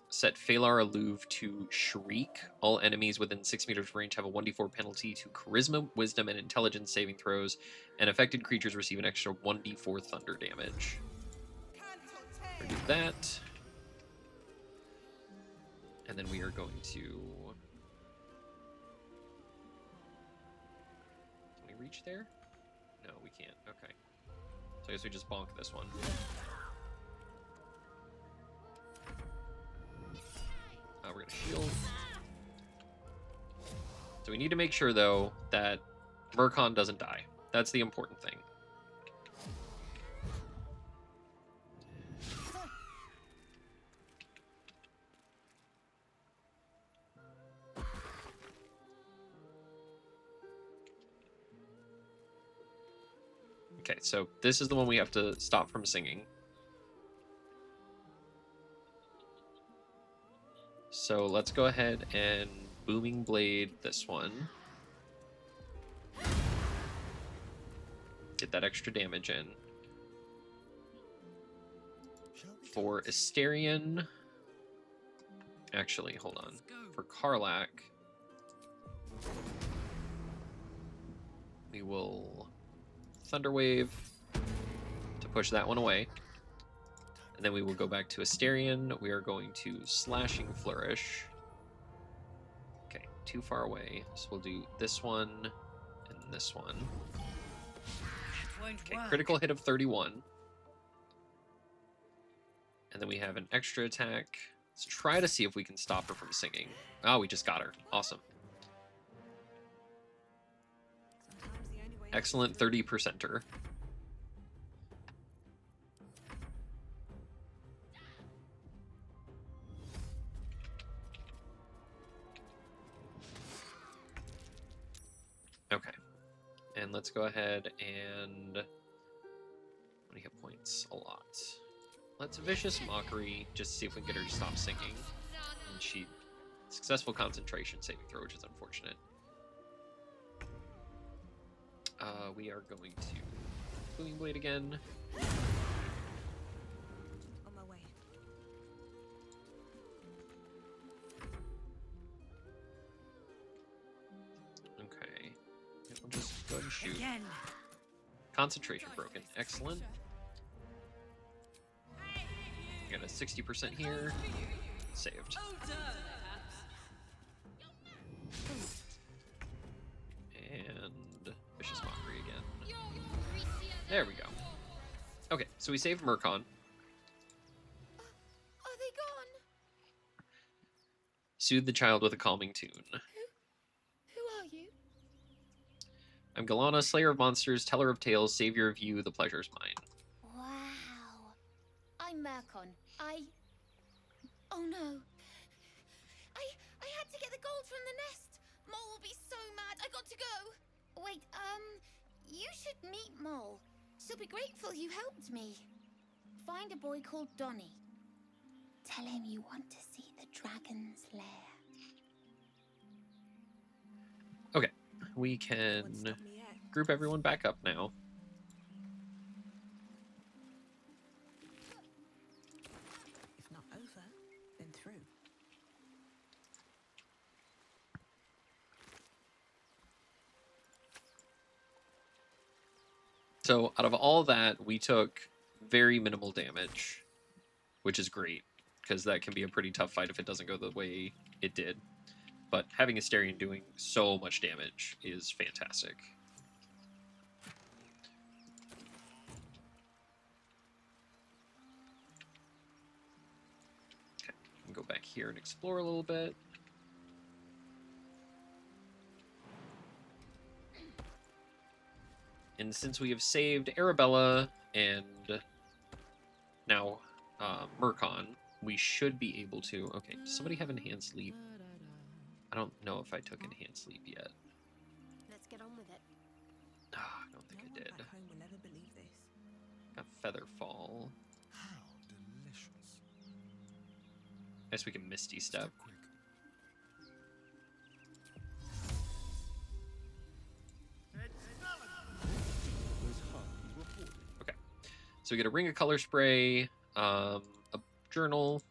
set Phalar Alluve to Shriek. All enemies within 6 meters range have a 1d4 penalty to Charisma, Wisdom, and Intelligence saving throws, and affected creatures receive an extra 1d4 thunder damage. We'll do that. And then we are going to... Can we reach there? No, we can't. Okay. So I guess we just bonk this one. We're going to shield. So we need to make sure, though, that Murkon doesn't die. That's the important thing. Okay, so this is the one we have to stop from singing. So let's go ahead and Booming Blade this one. Get that extra damage in. For Asterion... Actually, hold on. For Karlak... We will Thunderwave to push that one away. And then we will go back to Asterion. We are going to Slashing Flourish. Okay, too far away. So we'll do this one and this one. Okay, critical hit of 31. And then we have an extra attack. Let's try to see if we can stop her from singing. Oh, we just got her. Awesome. Excellent 30%er. Okay. And let's go ahead and... How many hit points? A lot. Let's Vicious Mockery, just to see if we can get her to stop singing. And she... Successful concentration saving throw, which is unfortunate. We are going to Booming Blade again. On my way. Okay. shoot. Again. Concentration broken. Excellent. Got a 60% here. Saved. And vicious mockery again. There we go. Okay, so we saved Murkon. Are they gone? Soothe the child with a calming tune. Who are you? I'm Galana, slayer of monsters, teller of tales, savior of you, the pleasure's mine. Wow. I'm Murkon. Oh no. I had to get the gold from the nest. Mole will be so mad. I got to go. Wait, you should meet Mole. She'll be grateful you helped me. Find a boy called Donny. Tell him you want to see the dragon's lair. Okay, we can group everyone back up now. If not over, then through. So out of all that, we took very minimal damage, which is great, because that can be a pretty tough fight if it doesn't go the way it did. But having Asterion doing so much damage is fantastic. Okay, we can go back here and explore a little bit. And since we have saved Arabella and now Murkon, we should be able to... Okay, does somebody have Enhanced Sleep? I don't know if I took Enhanced Sleep yet. Let's get on with it. I don't think I did. Back home will never believe this. Got Featherfall. How delicious. Guess we can Misty Step. Quick. Those harpies reporting. Okay, so we get a Ring of Color Spray, a journal.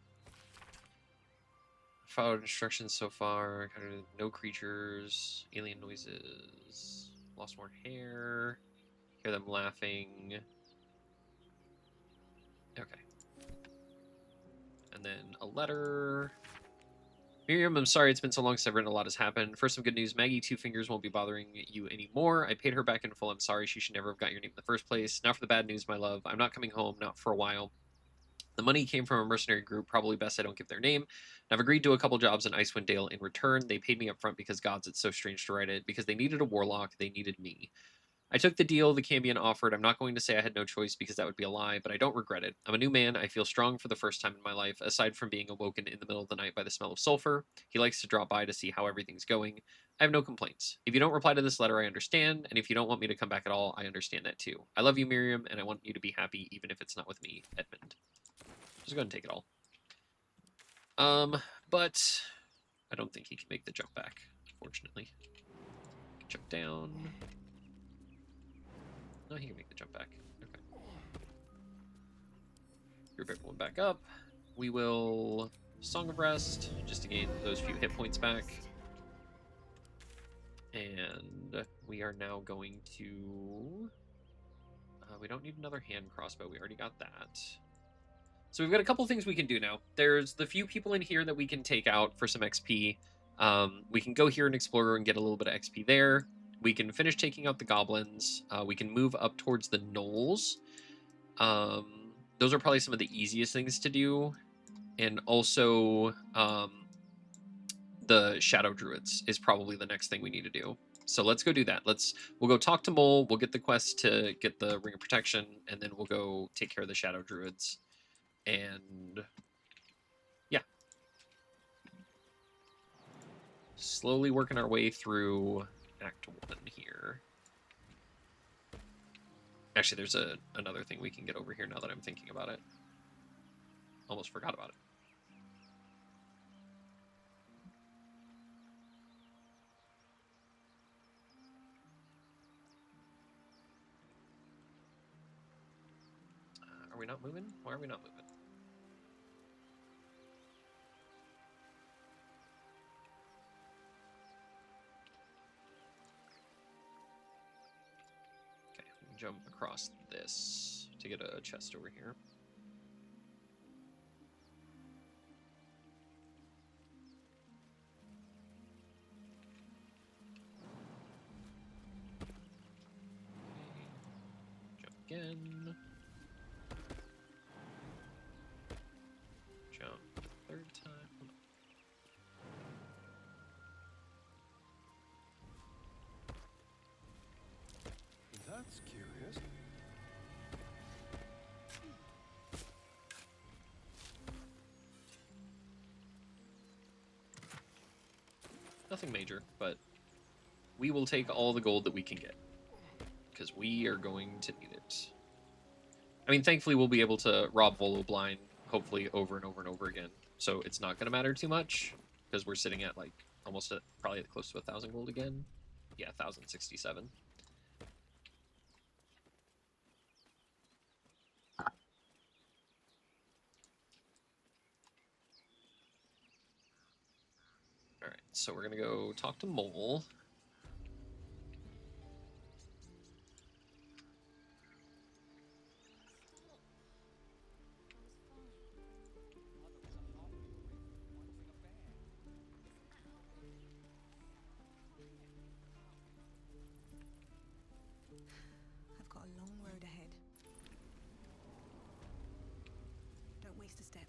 Followed instructions so far. No creatures, alien noises, lost more hair, hear them laughing. Okay. And then a letter. Miriam, I'm sorry it's been so long since I've written. A lot has happened. First, some good news. Maggie Two Fingers won't be bothering you anymore. I paid her back in full. I'm sorry. She should never have got your name in the first place. Now for the bad news, my love. I'm not coming home, not for a while. The money came from a mercenary group, probably best I don't give their name. And I've agreed to a couple jobs in Icewind Dale in return. They paid me up front because gods, it's so strange to write it. Because they needed a warlock, they needed me. I took the deal the Cambion offered. I'm not going to say I had no choice because that would be a lie, but I don't regret it. I'm a new man. I feel strong for the first time in my life, aside from being awoken in the middle of the night by the smell of sulfur. He likes to drop by to see how everything's going. I have no complaints. If you don't reply to this letter, I understand, and if you don't want me to come back at all, I understand that too. I love you, Miriam, and I want you to be happy even if it's not with me, Edmund. Just go ahead and take it all. But I don't think he can make the jump back, unfortunately. Jump down. No, he can make the jump back. Okay. Group everyone back up. We will Song of Rest, just to gain those few hit points back. And we are now going to... we don't need another hand crossbow. We already got that. So we've got a couple things we can do now. There's the few people in here that we can take out for some XP. We can go here and explore and get a little bit of XP there. We can finish taking out the goblins. We can move up towards the knolls. Those are probably some of the easiest things to do. And also, the shadow druids is probably the next thing we need to do. So let's go do that. We'll go talk to Mole. We'll get the quest to get the Ring of Protection, and then we'll go take care of the shadow druids. And yeah, slowly working our way through Act 1 here. Actually, there's another thing we can get over here now that I'm thinking about it. Almost forgot about it. Are we not moving? Why are we not moving? jump across this to get a chest over here. Jump again. Jump third time. That's curious. Nothing major, but we will take all the gold that we can get, because we are going to need it. I mean, thankfully, we'll be able to rob Volo blind, hopefully, over and over and over again. So it's not going to matter too much, because we're sitting at, like, almost at, probably at close to 1,000 gold again. Yeah, 1,067. Alright, so we're going to go talk to Mole. I've got a long road ahead. Don't waste a step.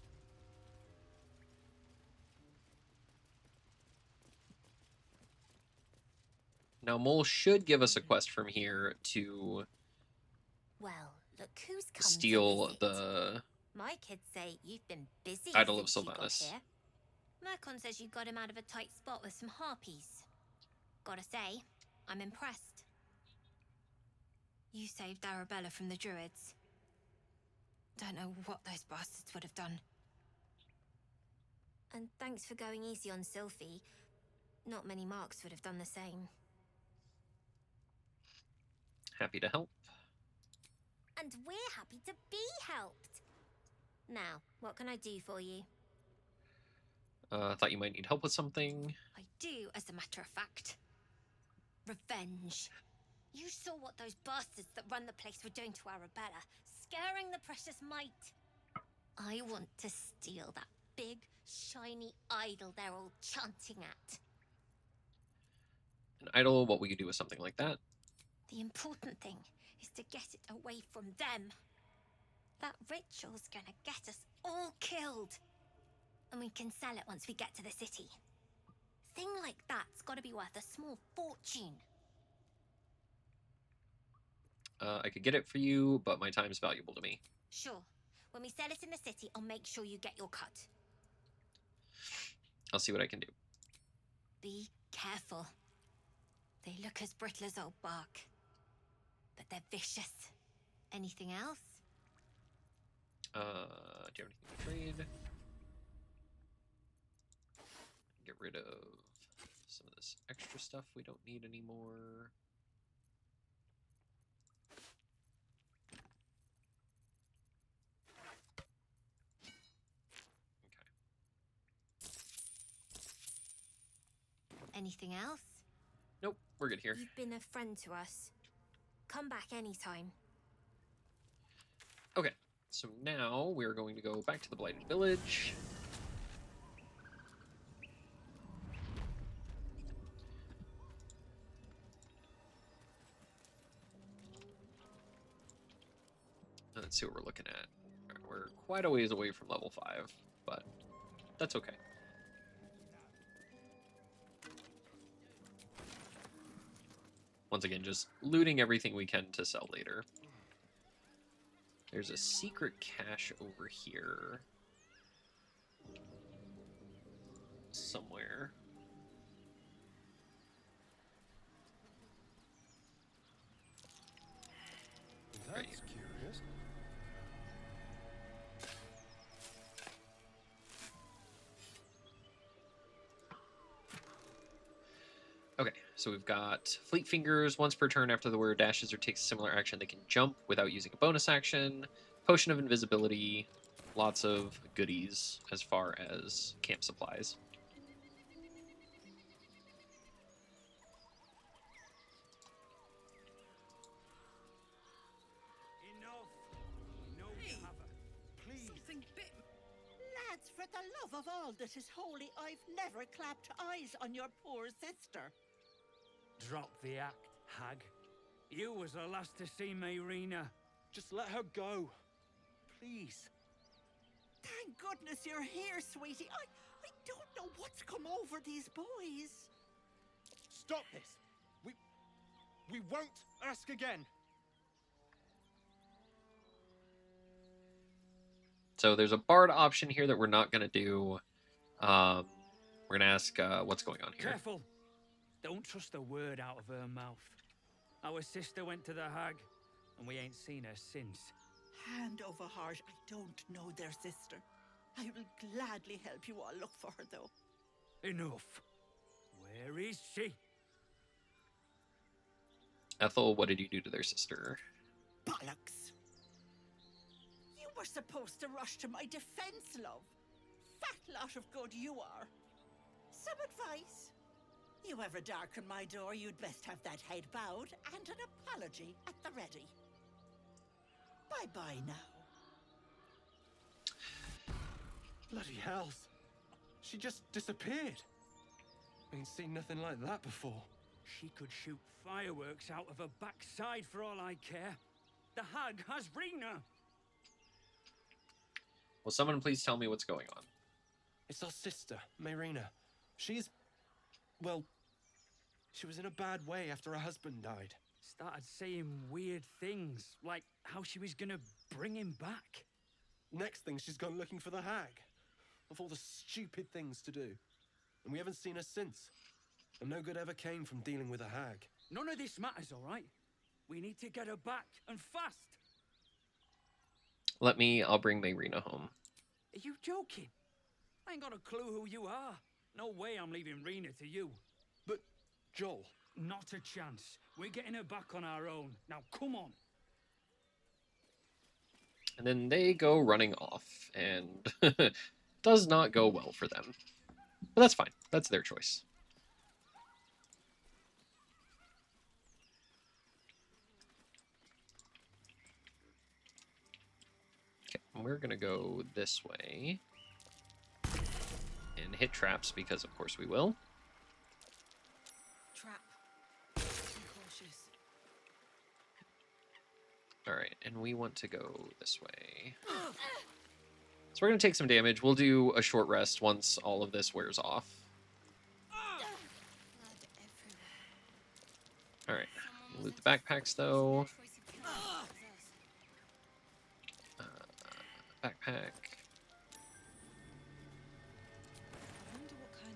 Now, Mole should give us a quest from here to Well, look who's come steal to visit. the My kids say you've been busy Idol of since you got Sylvanas. here. Mercon says you got him out of a tight spot with some harpies. Gotta say, I'm impressed. You saved Arabella from the druids. Don't know what those bastards would have done. And thanks for going easy on Sylphie. Not many marks would have done the same. Happy to help. And we're happy to be helped. Now, what can I do for you? Thought you might need help with something. I do, as a matter of fact. Revenge. You saw what those bastards that run the place were doing to Arabella, scaring the precious mite. I want to steal that big, shiny idol they're all chanting at. An idol, what will you do with something like that? The important thing is to get it away from them. That ritual's gonna get us all killed. And we can sell it once we get to the city. Thing like that's gotta be worth a small fortune. I could get it for you, but my time's valuable to me. Sure. When we sell it in the city, I'll make sure you get your cut. I'll see what I can do. Be careful. They look as brittle as old bark. But they're vicious. Anything else? Do you have anything to trade? Get rid of some of this extra stuff we don't need anymore. Anything else? Nope, we're good here. You've been a friend to us. Come back anytime. Okay, so now we're going to go back to the Blighted Village. Let's see what we're looking at. All right, we're quite a ways away from level 5, but that's okay. Once again, just looting everything we can to sell later. There's a secret cache over here. Somewhere. That's Right. curious. Okay, so we've got Fleet Fingers. Once per turn after the warrior dashes or takes a similar action, they can jump without using a bonus action. Potion of Invisibility. Lots of goodies as far as camp supplies. for the love of all that is holy, I've never clapped eyes on your poor sister. Drop the act, hag. You was the last to see Mayrina. Just let her go. Please. Thank goodness you're here, sweetie. I don't know what's come over these boys. Stop this. We won't ask again. So there's a bard option here that we're not going to do. We're going to ask what's going on here. Careful. Don't trust a word out of her mouth. Our sister went to the hag, and we ain't seen her since. Hand over heart, I don't know their sister. I will gladly help you all look for her, though. Enough. Where is she? Ethel, what did you do to their sister? Bollocks. You were supposed to rush to my defense, love. Fat lot of good you are. Some advice? You ever darken my door, you'd best have that head bowed and an apology at the ready. Bye-bye now. Bloody hell. She just disappeared. Ain't seen nothing like that before. She could shoot fireworks out of her backside for all I care. The hag has Rena. Will someone please tell me what's going on? It's our sister, Mayrina. She's... well... she was in a bad way after her husband died. Started saying weird things, like how she was gonna bring him back. Next thing, she's gone looking for the hag. Of all the stupid things to do. And we haven't seen her since. And no good ever came from dealing with a hag. None of this matters, all right? We need to get her back, and fast. I'll bring Mayrina home. Are you joking? I ain't got a clue who you are. No way I'm leaving Rena to you. But, Joel... Not a chance. We're getting her back on our own. Now, come on. And then they go running off, and does not go well for them. But that's fine. That's their choice. Okay, we're going to go this way and hit traps because, of course, we will. Trap. Be cautious. All right, and we want to go this way. So we're going to take some damage. We'll do a short rest once all of this wears off. All right, loot the backpacks, though. Backpack.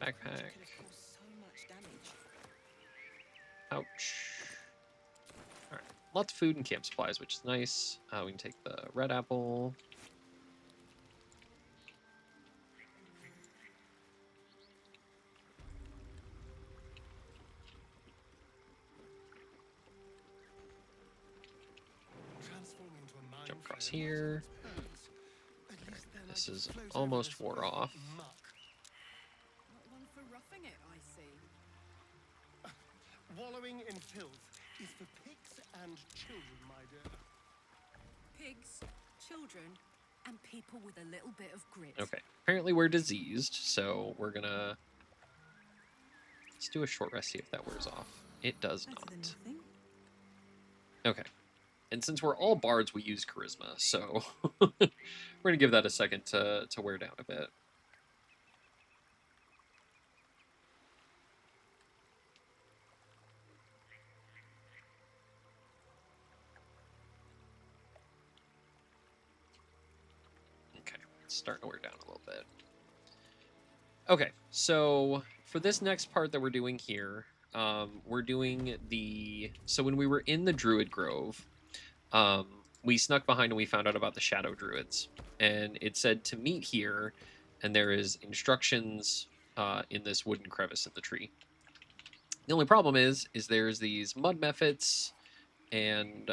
Backpack. Ouch. Alright, lots of food and camp supplies, which is nice. We can take the red apple. Jump across here. This is almost wore off. Not one for roughing it, I see. Wallowing in filth is for pigs and children, my dear. Pigs, children, and people with a little bit of grit. Okay, apparently we're diseased, so we're gonna... Let's do a short rest, see if that wears off. It does not. Okay. And since we're all bards, we use charisma, so we're going to give that a second to wear down a bit. Okay, it's starting to wear down a little bit. Okay, so for this next part that we're doing here, we're doing the... So when we were in the Druid Grove, we snuck behind and we found out about the Shadow Druids. And it said to meet here, and there is instructions in this wooden crevice in the tree. The only problem is there's these mud mephits and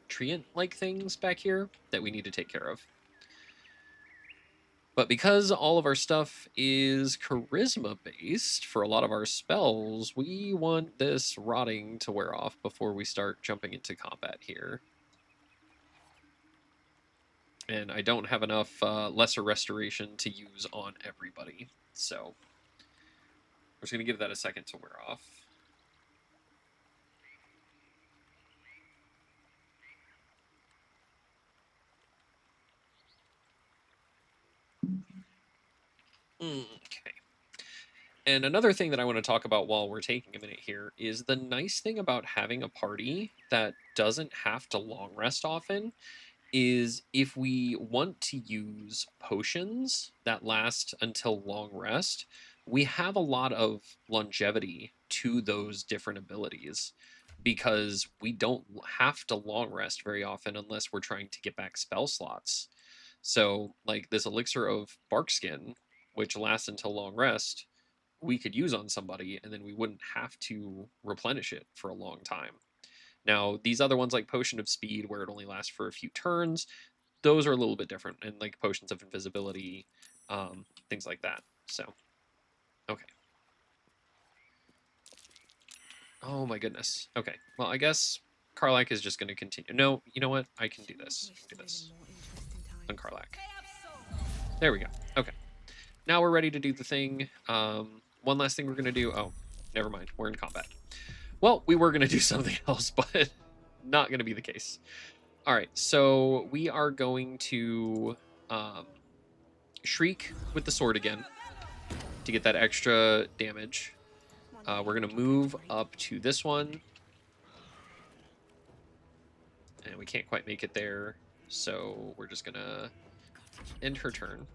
treant-like things back here that we need to take care of. But because all of our stuff is charisma-based for a lot of our spells, we want this rotting to wear off before we start jumping into combat here. And I don't have enough lesser restoration to use on everybody. So we're just going to give that a second to wear off. Okay. And another thing that I want to talk about while we're taking a minute here is the nice thing about having a party that doesn't have to long rest often is if we want to use potions that last until long rest, we have a lot of longevity to those different abilities because we don't have to long rest very often unless we're trying to get back spell slots. So, like this elixir of barkskin, which lasts until long rest, we could use on somebody and then we wouldn't have to replenish it for a long time. Now, these other ones like Potion of Speed, where it only lasts for a few turns, those are a little bit different, and like Potions of Invisibility, things like that. So, okay. Oh my goodness. Okay, well, I guess Karlak is just going to continue. No, you know what? I can do this. Do this. On Karlak. There we go. Okay. Now we're ready to do the thing. One last thing we're going to do. Oh, never mind. We're in combat. Well, we were going to do something else, but not going to be the case. All right, so we are going to shriek with the sword again to get that extra damage. We're going to move up to this one. And we can't quite make it there, so we're just going to end her turn.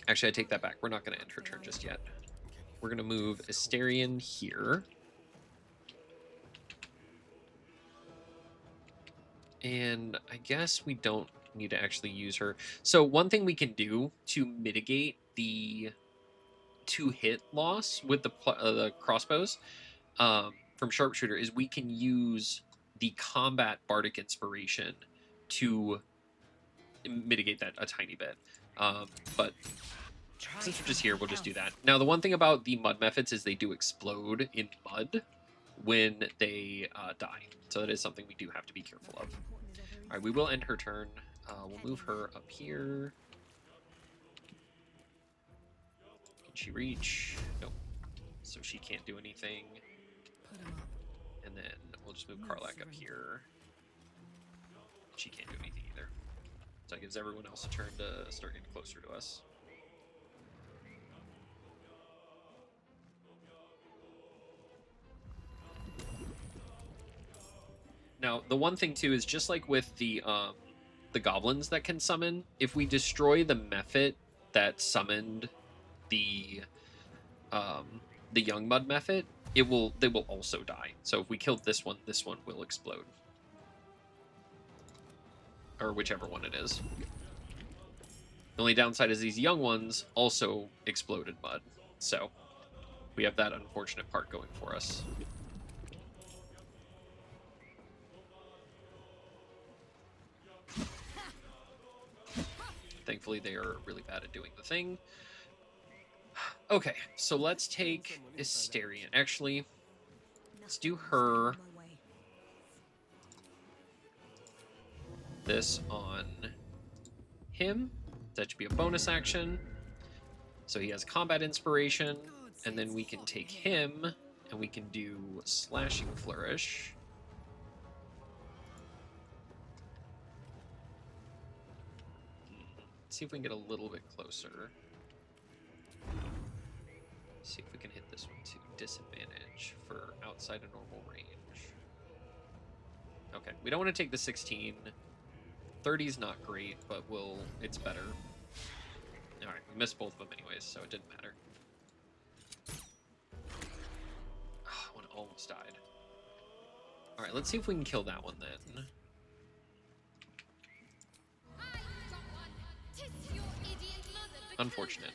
Actually, I take that back. We're not going to end her turn just yet. We're going to move Asterion here. And I guess we don't need to actually use her. So one thing we can do to mitigate the 2-hit loss with the crossbows from Sharpshooter is we can use the combat Bardic Inspiration to mitigate that a tiny bit. But since we're just here, we'll just do that. Now, the one thing about the mud methods is they do explode in mud when they die. So that is something we do have to be careful of. All right, we will end her turn. We'll move her up here. Can she reach? Nope. So she can't do anything. And then we'll just move Karlak up here. She can't do anything either. So that gives everyone else a turn to start getting closer to us. Now, the one thing too is just like with the goblins that can summon, if we destroy the Mephit that summoned the young mud Mephit, they will also die. So if we killed this one will explode. Or whichever one it is. The only downside is these young ones also exploded mud. So we have that unfortunate part going for us. Thankfully, they are really bad at doing the thing. Okay, so let's take Asterion. Actually, let's do her. This on him. That should be a bonus action. So he has combat inspiration, and then we can take him and we can do slashing flourish. Let's see if we can get a little bit closer. See if we can hit this one to disadvantage for outside of normal range. Okay, we don't want to take the 16. 30 is not great, but it's better. Alright, we missed both of them anyways, so it didn't matter. Oh, one almost died. Alright, let's see if we can kill that one then. Unfortunate.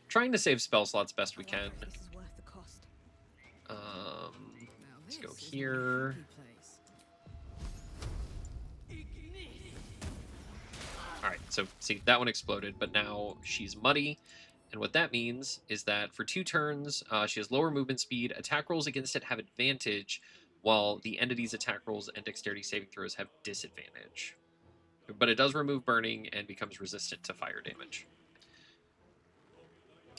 Trying to save spell slots best we can. Let's go here. Alright, so see, that one exploded, but now she's muddy. And what that means is that for 2 turns, she has lower movement speed. Attack rolls against it have advantage, while the entity's attack rolls and dexterity saving throws have disadvantage. But it does remove burning and becomes resistant to fire damage.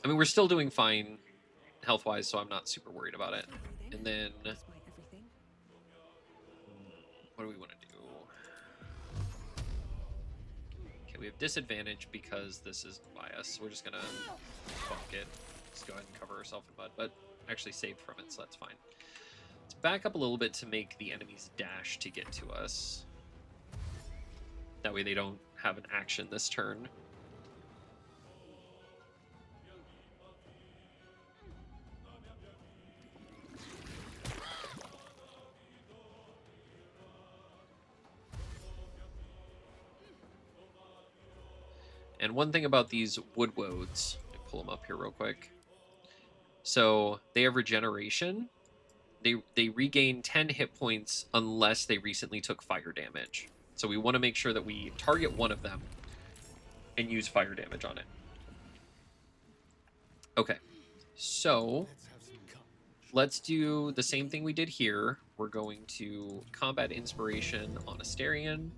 I mean, we're still doing fine health-wise, so I'm not super worried about it. And then, what do we want to do? Okay, we have disadvantage because this is bias. We're just gonna bonk it. Just go ahead and cover ourselves in mud, but actually saved from it, so that's fine. Let's back up a little bit to make the enemies dash to get to us. That way they don't have an action this turn. And one thing about these wood woads, let me pull them up here real quick. So they have regeneration. They regain 10 hit points unless they recently took fire damage. So we want to make sure that we target one of them and use fire damage on it. Okay, so let's do the same thing we did here. We're going to combat inspiration on Asterion.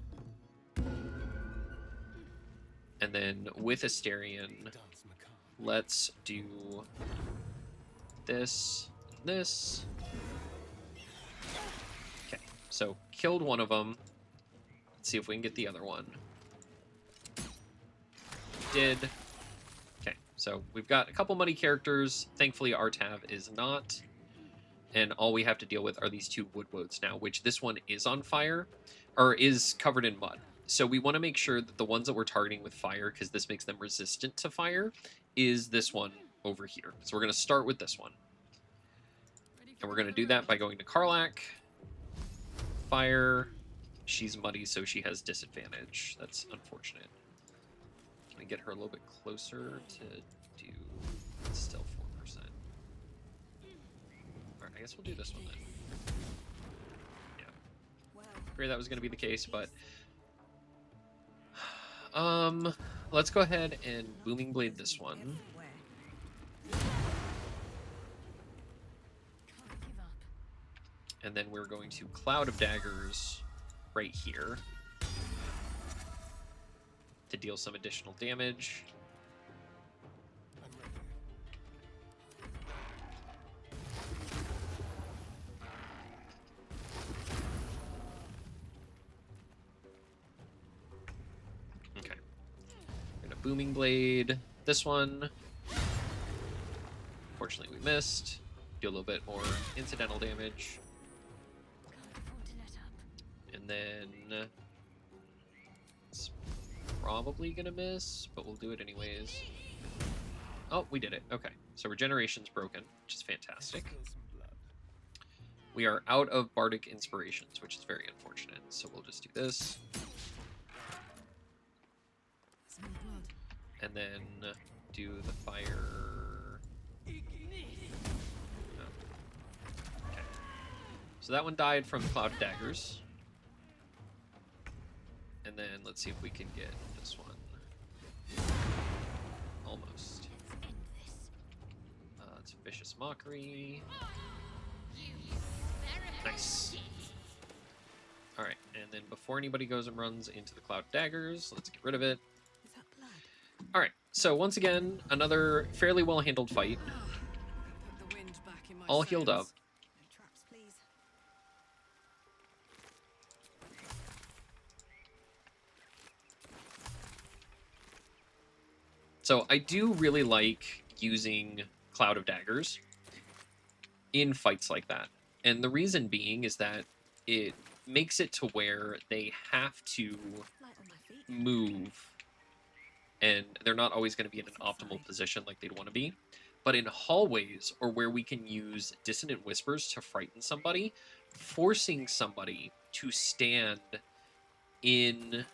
And then with Asterion, let's do this, this. Okay, so killed one of them. Let's see if we can get the other one. Did. Okay, so we've got a couple muddy characters. Thankfully, Artav is not. And all we have to deal with are these two wood woads now, which this one is on fire, or is covered in mud. So we want to make sure that the ones that we're targeting with fire, because this makes them resistant to fire, is this one over here. So we're going to start with this one. And we're going to do that by going to Karlach. Fire. She's muddy, so she has disadvantage. That's unfortunate. Can I get her a little bit closer to do still 4%? Alright, I guess we'll do this one then. Yeah. Figured that was going to be the case, but... let's go ahead and Booming Blade this one. And then we're going to Cloud of Daggers right here to deal some additional damage. Okay. We're gonna Booming Blade this one. Fortunately, we missed. Do a little bit more incidental damage. And then it's probably gonna miss, but we'll do it anyways. Oh, we did it. Okay, so regeneration's broken, which is fantastic. We are out of Bardic Inspirations, which is very unfortunate. So we'll just do this. And then do the fire. Oh. Okay. So that one died from Cloud of Daggers. And then let's see if we can get this one. Almost. It's Vicious Mockery. Nice. Alright, and then before anybody goes and runs into the Cloud Daggers, let's get rid of it. Alright, so once again, another fairly well-handled fight. All healed up. So I do really like using Cloud of Daggers in fights like that. And the reason being is that it makes it to where they have to move and they're not always going to be in an optimal position like they'd want to be. But in hallways or where we can use Dissonant Whispers to frighten somebody, forcing somebody to stand in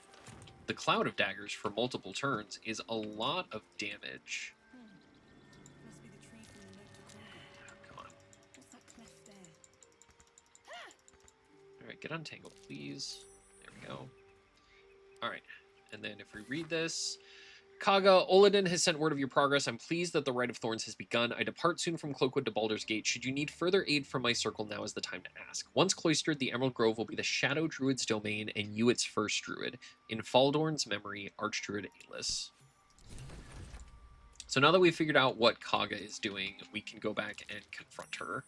the Cloud of Daggers for multiple turns is a lot of damage. Come on. Alright, get untangled, please. There we go. Alright, and then if we read this, Kaga, Oladin has sent word of your progress. I'm pleased that the Rite of Thorns has begun. I depart soon from Cloakwood to Baldur's Gate. Should you need further aid from my circle, now is the time to ask. Once cloistered, the Emerald Grove will be the Shadow Druid's domain, and you its first druid. In Faldorn's memory, Archdruid Aelys. So now that we've figured out what Kaga is doing, we can go back and confront her.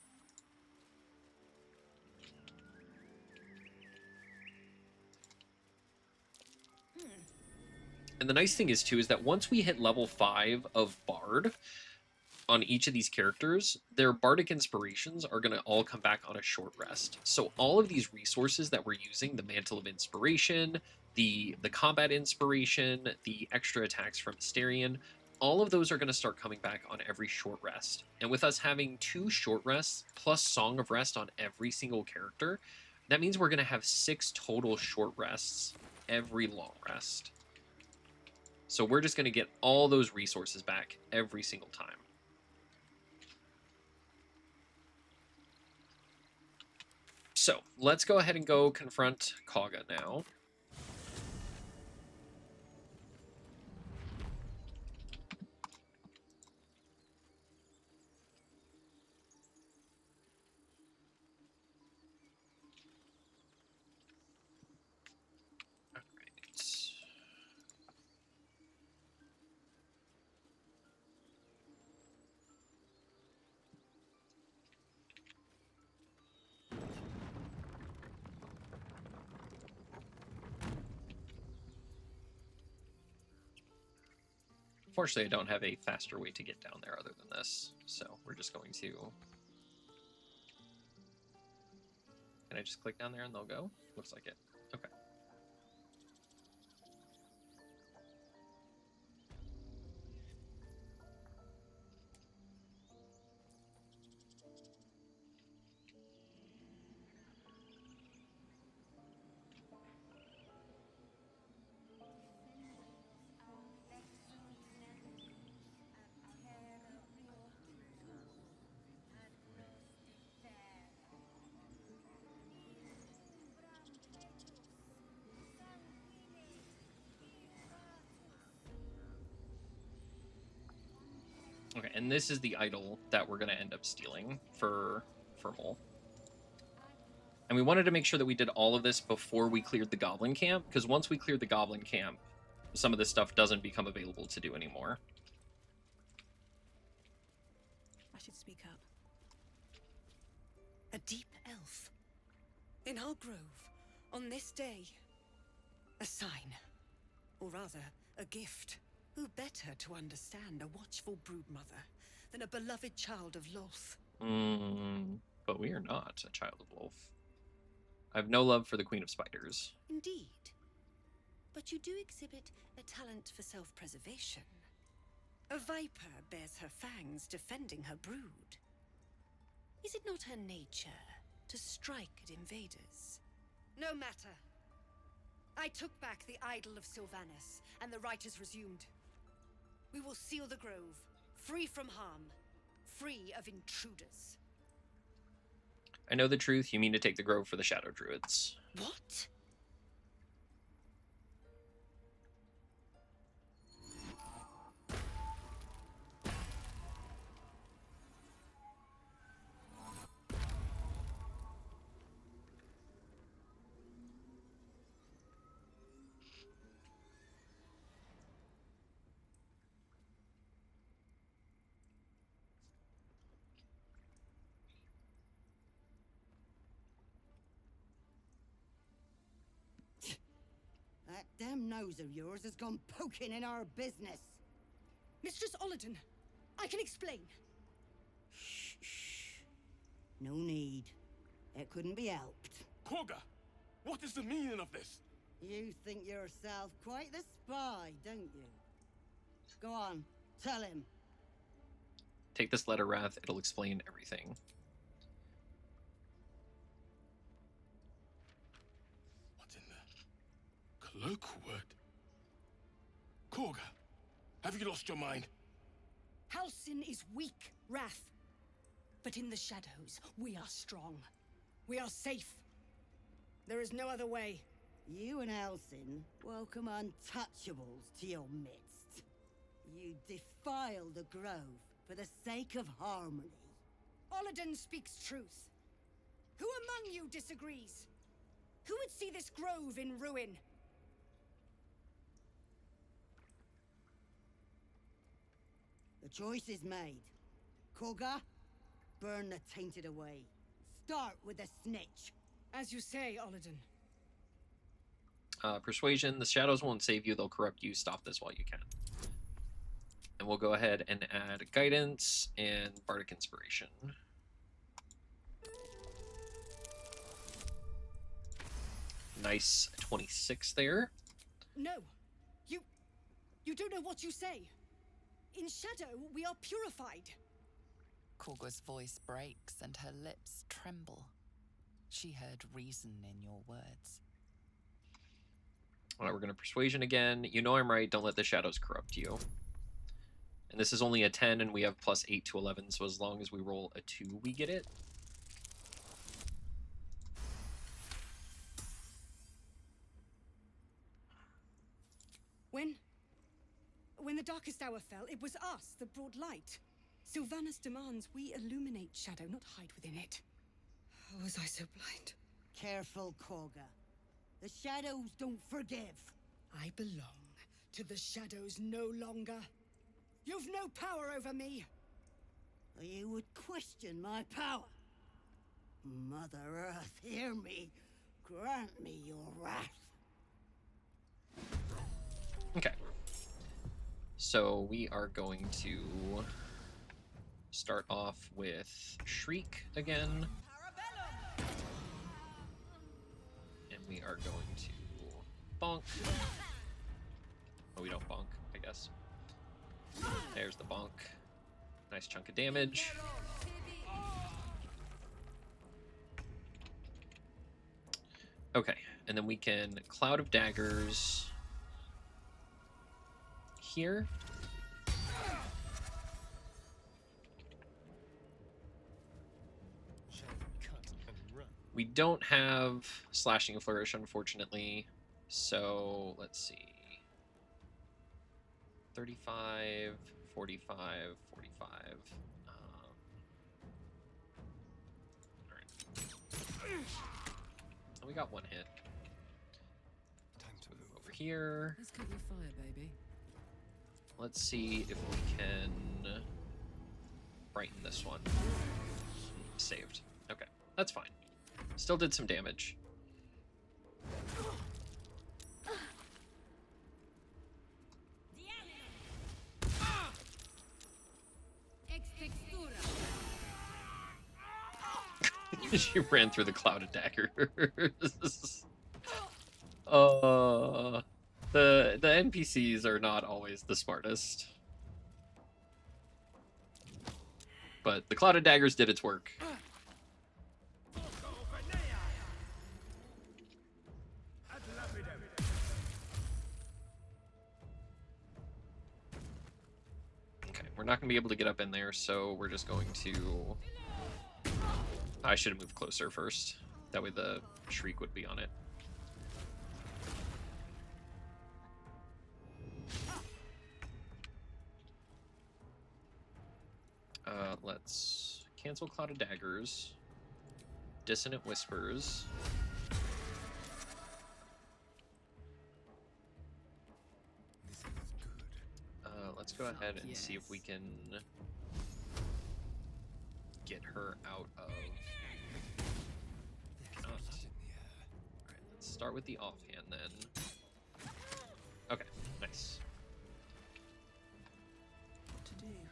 And the nice thing is, too, is that once we hit level 5 of Bard on each of these characters, their Bardic Inspirations are going to all come back on a short rest. So all of these resources that we're using, the Mantle of Inspiration, the Combat Inspiration, the extra attacks from Asterion, all of those are going to start coming back on every short rest. And with us having 2 short rests plus Song of Rest on every single character, that means we're going to have 6 total short rests every long rest. So we're just going to get all those resources back every single time. So let's go ahead and go confront Kaga now. Unfortunately, I don't have a faster way to get down there other than this, so we're just going to... Can I just click down there and they'll go? Looks like it. Okay. Okay, and this is the idol that we're going to end up stealing for Mole. And we wanted to make sure that we did all of this before we cleared the Goblin Camp, because once we cleared the Goblin Camp, some of this stuff doesn't become available to do anymore. I should speak up. A deep elf. In our grove, on this day. A sign. Or rather, a gift. Who better to understand a watchful broodmother than a beloved child of Lolth? But we are not a child of Lolth. I have no love for the Queen of Spiders. Indeed. But you do exhibit a talent for self-preservation. A viper bears her fangs defending her brood. Is it not her nature to strike at invaders? No matter. I took back the idol of Sylvanas, and the rite is resumed. We will seal the grove, free from harm, free of intruders. I know the truth. You mean to take the grove for the Shadow Druids. What? That damn nose of yours has gone poking in our business. Mistress Oladin, I can explain. Shh. No need. It couldn't be helped. Kaga, what is the meaning of this? You think yourself quite the spy, don't you? Go on, tell him. Take this letter, Wrath. It'll explain everything. Cloakwood? Kaga, have you lost your mind? Halsin is weak, Wrath. But in the shadows, we are strong. We are safe. There is no other way. You and Halsin welcome untouchables to your midst. You defile the grove for the sake of harmony. Olladin speaks truth. Who among you disagrees? Who would see this grove in ruin? The choice is made. Koga, burn the tainted away. Start with the snitch. As you say, Olladin. Persuasion. The shadows won't save you. They'll corrupt you. Stop this while you can. And we'll go ahead and add guidance and bardic inspiration. Nice 26 there. No. You don't know what you say. In shadow, we are purified. Korga's voice breaks and her lips tremble. She heard reason in your words. All right, we're going to persuasion again. You know I'm right. Don't let the shadows corrupt you. And this is only a 10, and we have plus 8 to 11, so as long as we roll a 2, we get it. When the darkest hour fell, it was us that brought light. Sylvanas demands we illuminate shadow, not hide within it. How was I so blind? Careful, Koga. The shadows don't forgive. I belong to the shadows no longer. You've no power over me. You would question my power. Mother Earth, hear me. Grant me your wrath. Okay. So we are going to start off with Shriek again. And we are going to bonk. Oh, we don't bonk, I guess. There's the bonk. Nice chunk of damage. Okay, and then we can Cloud of Daggers here. We don't have Slashing Flourish, unfortunately, so let's see. 35, 45, 45. Alright. We got one hit. Time to move over here. Let's cut your fire, baby. Let's see if we can brighten this one. Saved. Okay, that's fine. Still did some damage. She ran through the cloud of daggers. The NPCs are not always the smartest. But the cloud of daggers did its work. Okay, we're not going to be able to get up in there, so we're just going to... I should have moved closer first. That way the shriek would be on it. Let's cancel Cloud of Daggers. Dissonant Whispers. Let's go ahead and see if we can get her out of... Alright, let's start with the offhand then. Okay, nice.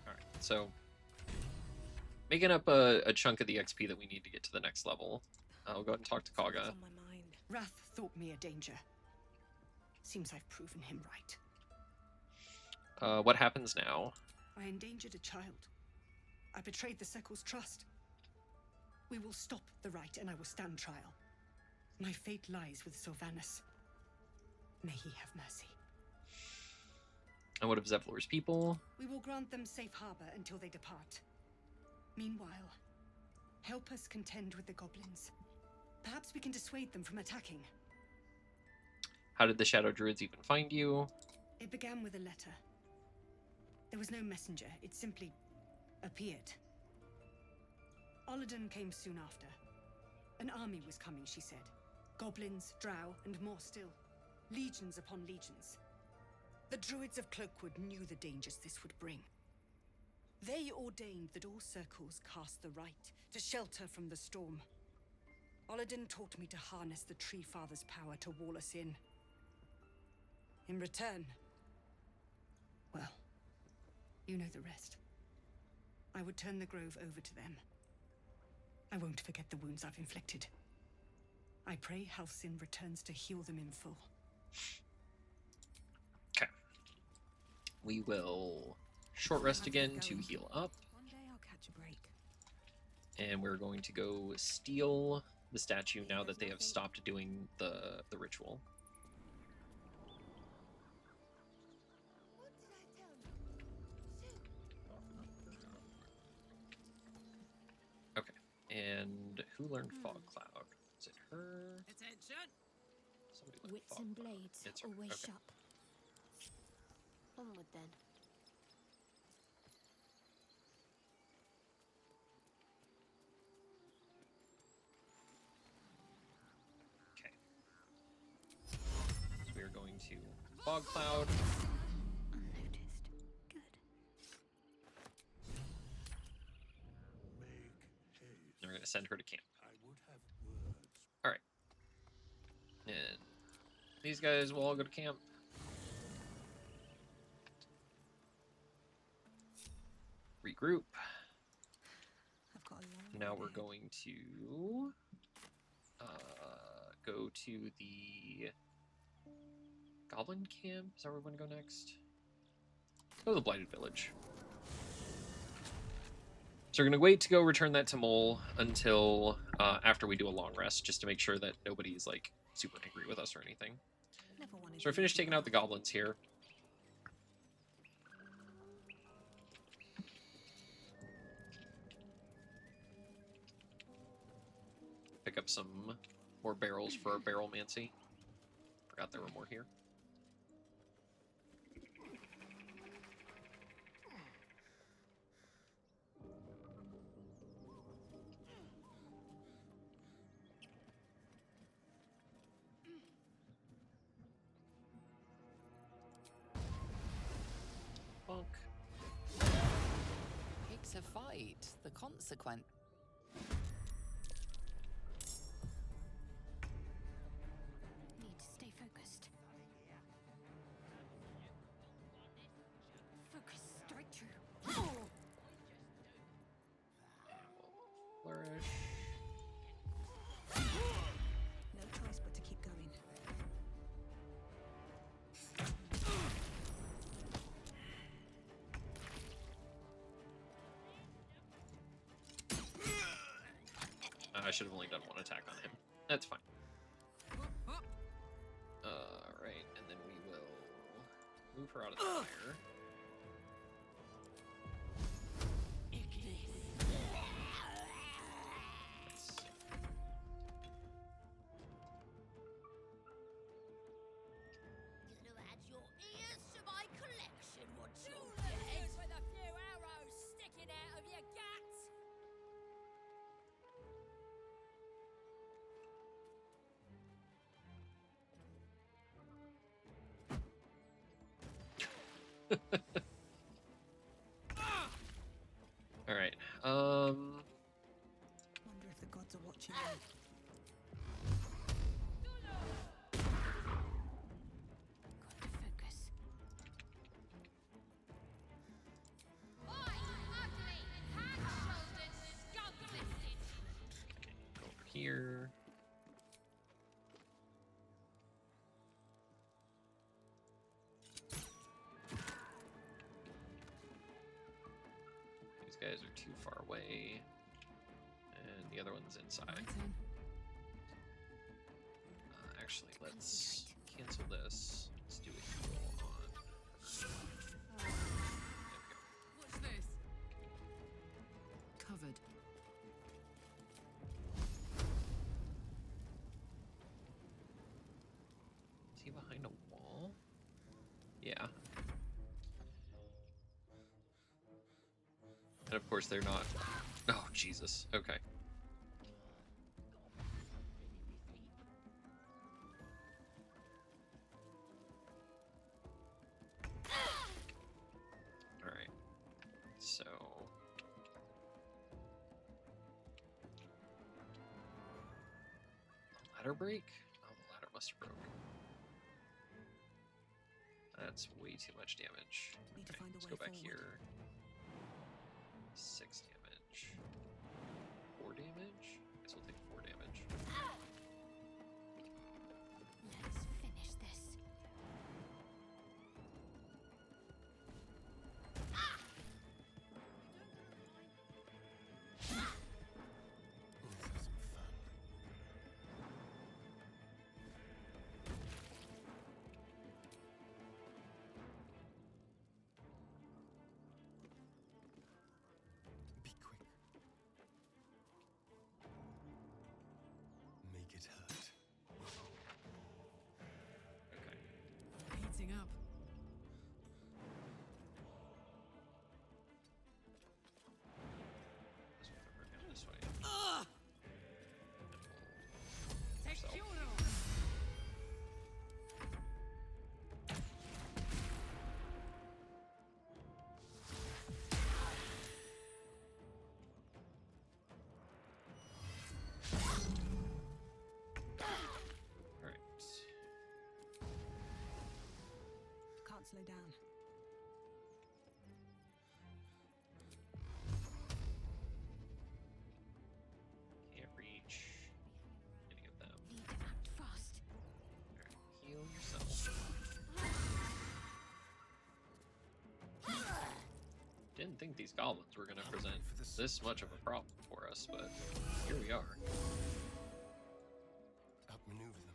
Alright, so making up a chunk of the XP that we need to get to the next level. I'll go ahead and talk to Kaga. On my mind. Wrath thought me a danger. Seems I've proven him right. What happens now? I endangered a child. I betrayed the Sekul's trust. We will stop the rite and I will stand trial. My fate lies with Sylvanas. May he have mercy. And what of Zevlor's people? We will grant them safe harbor until they depart. Meanwhile, help us contend with the goblins. Perhaps we can dissuade them from attacking. How did the Shadow Druids even find you? It began with a letter. There was no messenger. It simply appeared. Oladan came soon after. An army was coming, she said. Goblins, drow, and more still. Legions upon legions. The druids of Cloakwood knew the dangers this would bring. They ordained that all circles cast the rite to shelter from the storm. Oladan taught me to harness the Tree Father's power to wall us in. In return, well, you know the rest. I would turn the grove over to them. I won't forget the wounds I've inflicted. I pray Halcyon returns to heal them in full. Okay. We will short rest again to heal up. One day I'll catch a break. And we're going to go steal the statue now that they have stopped doing the ritual. Okay. And who learned Fog Cloud? Is it her? Attention! Somebody learned Wits Fog and Cloud. blades, It's her. always Okay. sharp. Onward then. So we are going to Fog Cloud. Unnoticed. Good. And we're going to send her to camp. I would have words. Alright. And these guys will all go to camp. Regroup. I've got a long Now way we're ahead. going to go to the Goblin camp. Is that where we want to go next? Go to the Blighted Village. So we're going to wait to go return that to Mole until after we do a long rest, just to make sure that nobody's like super angry with us or anything. Never wanted So we're to finished be taking out the goblins here. Pick up some more barrels for our barrelmancy. Forgot there were more here. Bonk. Picks a fight. The consequence. Need to stay focused. Focus straight through. Flourish. No choice but to keep going. I should have only done one attack on him. That's fine. Alright, and then we will move her out of the fire. Let's see. Gonna add your ears to my collection, what you With a few arrows sticking out of your guts! Alright, Wonder if the gods are watching me. Got to focus. go over here. These guys are too far away. And the other one's inside. Actually, let's cancel this. Let's do a heal on. There we go. What's this? Covered. Is he behind a wall? Yeah. And of course they're not. Oh, Jesus. Okay. Alright. So... ladder break? Oh, the ladder must have broke. That's way too much damage. Need to Okay, find a let's way go back forward. here. 6 damage. 4 damage? I guess we'll take 4 damage. Let's finish this. Be quick. Make it hurt. Okay. Heating up. This way, we're going this way. Securo! Alright. Can't slow down. Can't reach any of them. Need to act fast. Alright, heal yourself. Didn't think these goblins were going to present this much of a problem for us, but here we are. Outmaneuver them.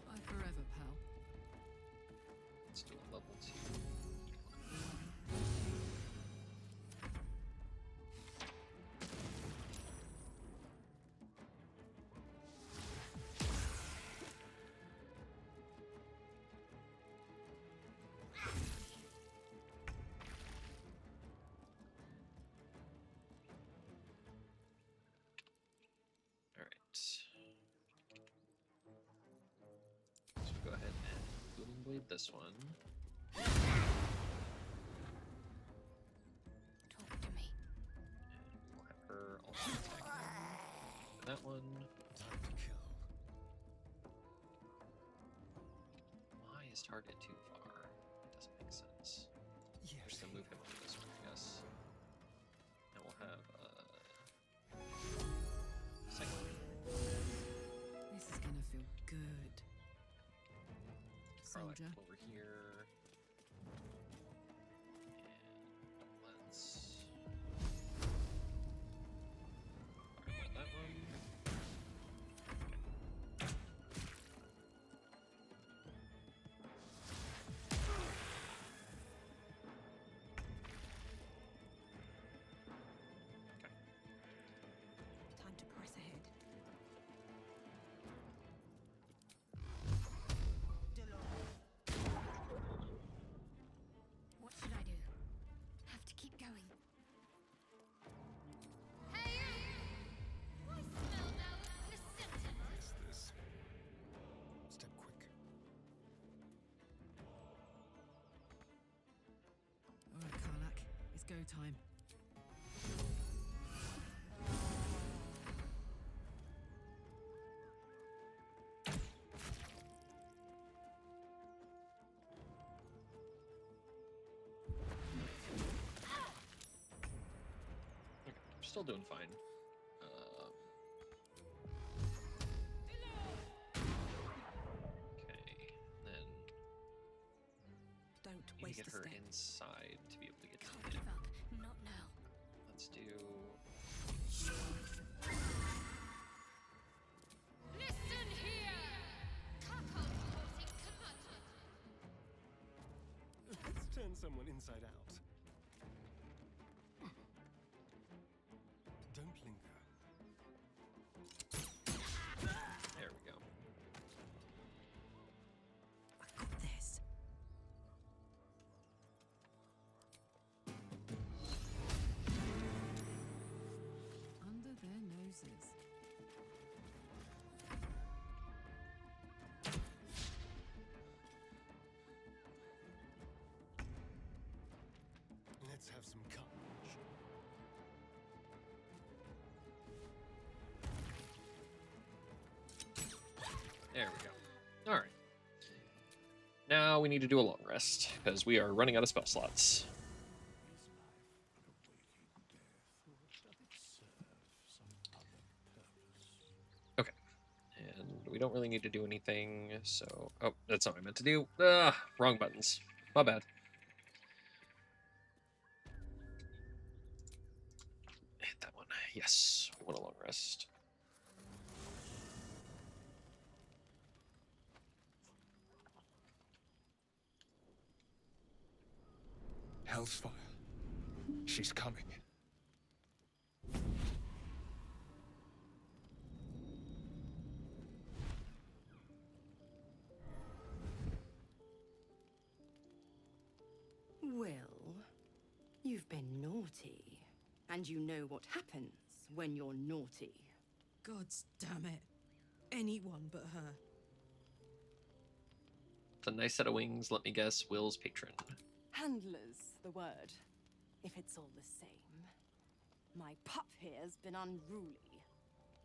Bye forever, pal. Let's do a level 2. Alright. So go ahead and booming blade this one. Talk to me. And we'll have her also attack him. That one. Time to kill. Why is target too far? It doesn't make sense. We're just gonna move him over this way, I guess. And we'll have second. This is gonna feel good. Garlic Soldier. over here. And let's fireball that one. Time to press ahead. What should I do? Have to keep going. Hey, you! I smell now placenta. What's this? Step quick. All right, Karlak. It's go time. Okay, I'm still doing fine. Okay, then Don't need to waste get a her step. inside to be able to get to Can't him. give up. Not now. Let's do. Listen here! Kakon reporting command. Let's turn someone inside out. Don't linger. chooses. Let's have some courage. There we go. All right. Now we need to do a long rest because we are running out of spell slots. Okay. And we don't really need to do anything, so... Oh, that's not what I meant to do. Wrong buttons. My bad. Hit that one. Yes, we want a long rest. Hellsfire. She's coming. Will, you've been naughty. And you know what happens when you're naughty. Gods damn it. Anyone but her. It's a nice set of wings, let me guess. Will's patron. Handler's the word, if it's all the same. My pup here's been unruly.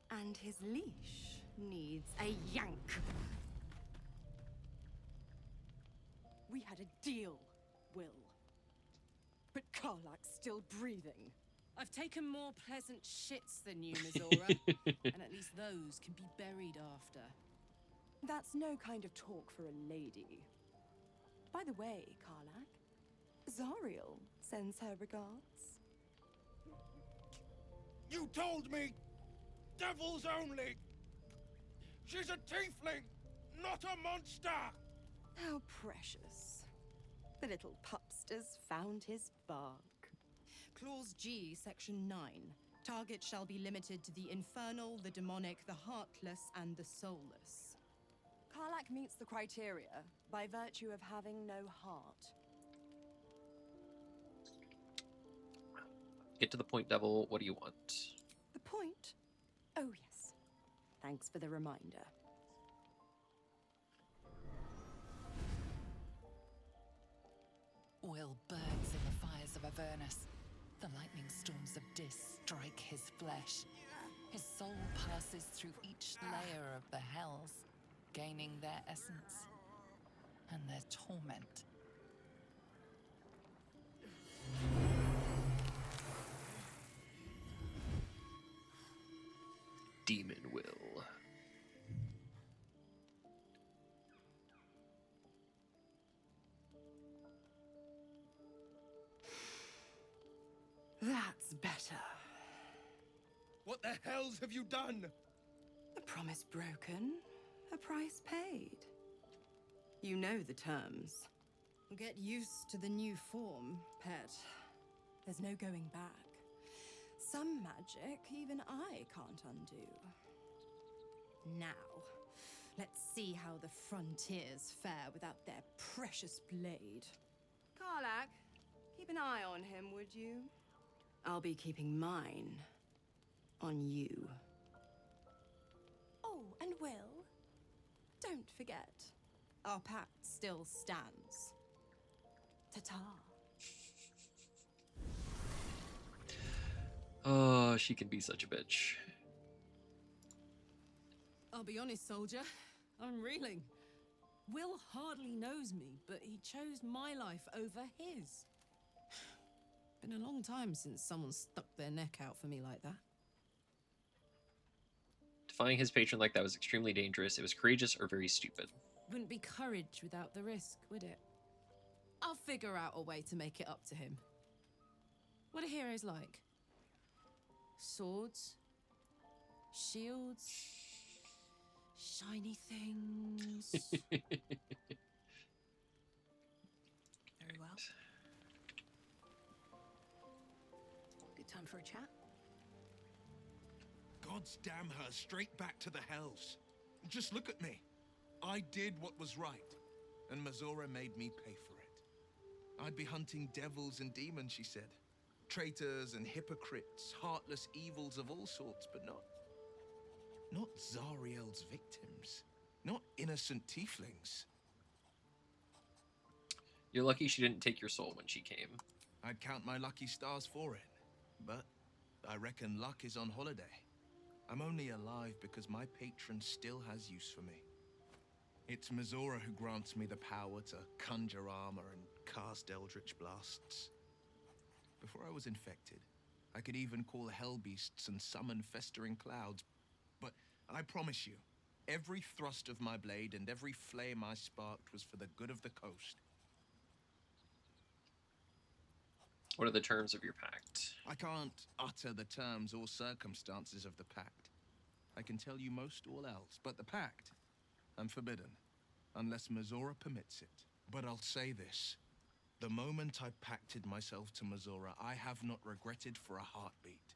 And his leash needs a yank. We had a deal, Will. But Karlak's still breathing. I've taken more pleasant shits than you, Mizora. And at least those can be buried after. That's no kind of talk for a lady. By the way, Karlak, Zariel sends her regards. You told me! Devils only! She's a tiefling, not a monster! How precious. The little pupster's found his bark. Clause G, Section 9. Target shall be limited to the infernal, the demonic, the heartless, and the soulless. Karlak meets the criteria by virtue of having no heart. Get to the point, Devil. What do you want? The point? Oh, yes. Thanks for the reminder. Will burns in the fires of Avernus. The lightning storms of Dis strike his flesh. His soul passes through each layer of the hells, gaining their essence and their torment. Demon Will. That's better. What the hells have you done? A promise broken, a price paid. You know the terms. Get used to the new form, pet. There's no going back. Some magic even I can't undo. Now, let's see how the frontiers fare without their precious blade. Karlak, keep an eye on him, would you? I'll be keeping mine on you. Oh, and Will, don't forget, our pact still stands. Ta-ta. Oh, she can be such a bitch. I'll be honest, soldier. I'm reeling. Will hardly knows me, but he chose my life over his. Been a long time since someone stuck their neck out for me like that. Defying his patron like that was extremely dangerous. It was courageous or very stupid. Wouldn't be courage without the risk, would it? I'll figure out a way to make it up to him. What are heroes like? Swords? Shields? Shiny things? Very well. Good time for a chat? Gods damn her, straight back to the hells. Just look at me. I did what was right, and Mizora made me pay for it. I'd be hunting devils and demons, she said. Traitors and hypocrites, heartless evils of all sorts, but Not Zariel's victims. Not innocent tieflings. You're lucky she didn't take your soul when she came. I'd count my lucky stars for it. But I reckon luck is on holiday. I'm only alive because my patron still has use for me. It's Mizora who grants me the power to conjure armor and cast eldritch blasts. Before I was infected, I could even call hell beasts and summon festering clouds. But I promise you, every thrust of my blade and every flame I sparked was for the good of the coast. What are the terms of your pact? I can't utter the terms or circumstances of the pact. I can tell you most all else, but the pact, I'm forbidden, unless Mizora permits it. But I'll say this. The moment I pacted myself to Mizora, I have not regretted for a heartbeat.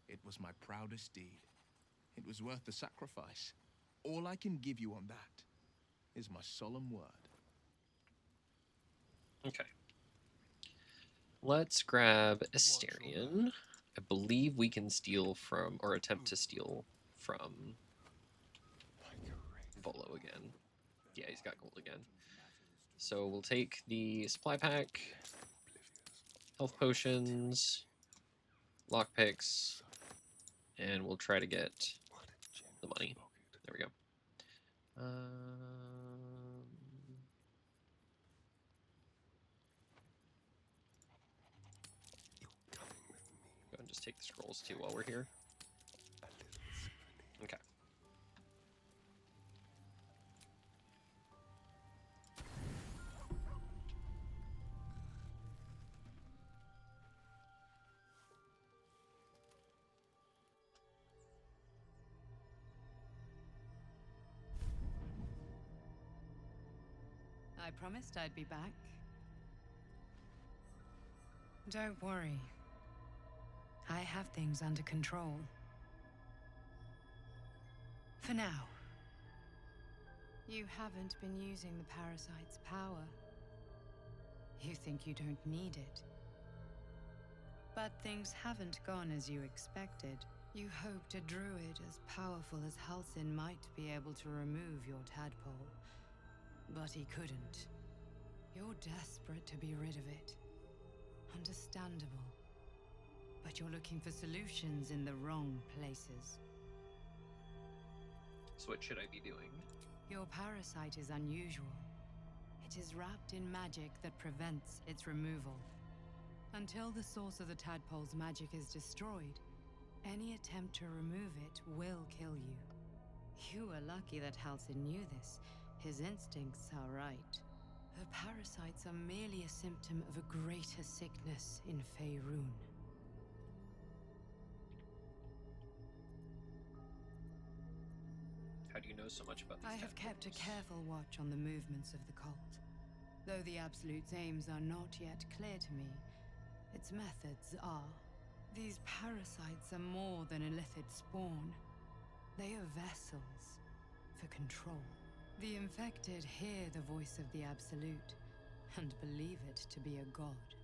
It was my proudest deed. It was worth the sacrifice. All I can give you on that is my solemn word. Okay. Let's grab Asterion. I believe we can steal from, or attempt to steal from Volo again. Yeah, he's got gold again. So we'll take the supply pack, health potions, lockpicks, and we'll try to get the money. There we go. Go and just take the scrolls too while we're here. Okay. I promised I'd be back. Don't worry. I have things under control. For now. You haven't been using the parasite's power. You think you don't need it. But things haven't gone as you expected. You hoped a druid as powerful as Halsin might be able to remove your tadpole. But he couldn't. You're desperate to be rid of it. Understandable. But you're looking for solutions in the wrong places. So what should I be doing? Your parasite is unusual. It is wrapped in magic that prevents its removal. Until the source of the tadpole's magic is destroyed, any attempt to remove it will kill you. You were lucky that Halsin knew this. His instincts are right. The parasites are merely a symptom of a greater sickness in Faerun. How do you know so much about these I have kept a careful watch on the movements of the cult. Though the Absolute's aims are not yet clear to me, its methods are. These parasites are more than illithid spawn. They are vessels for control. The infected hear the voice of the Absolute and believe it to be a god.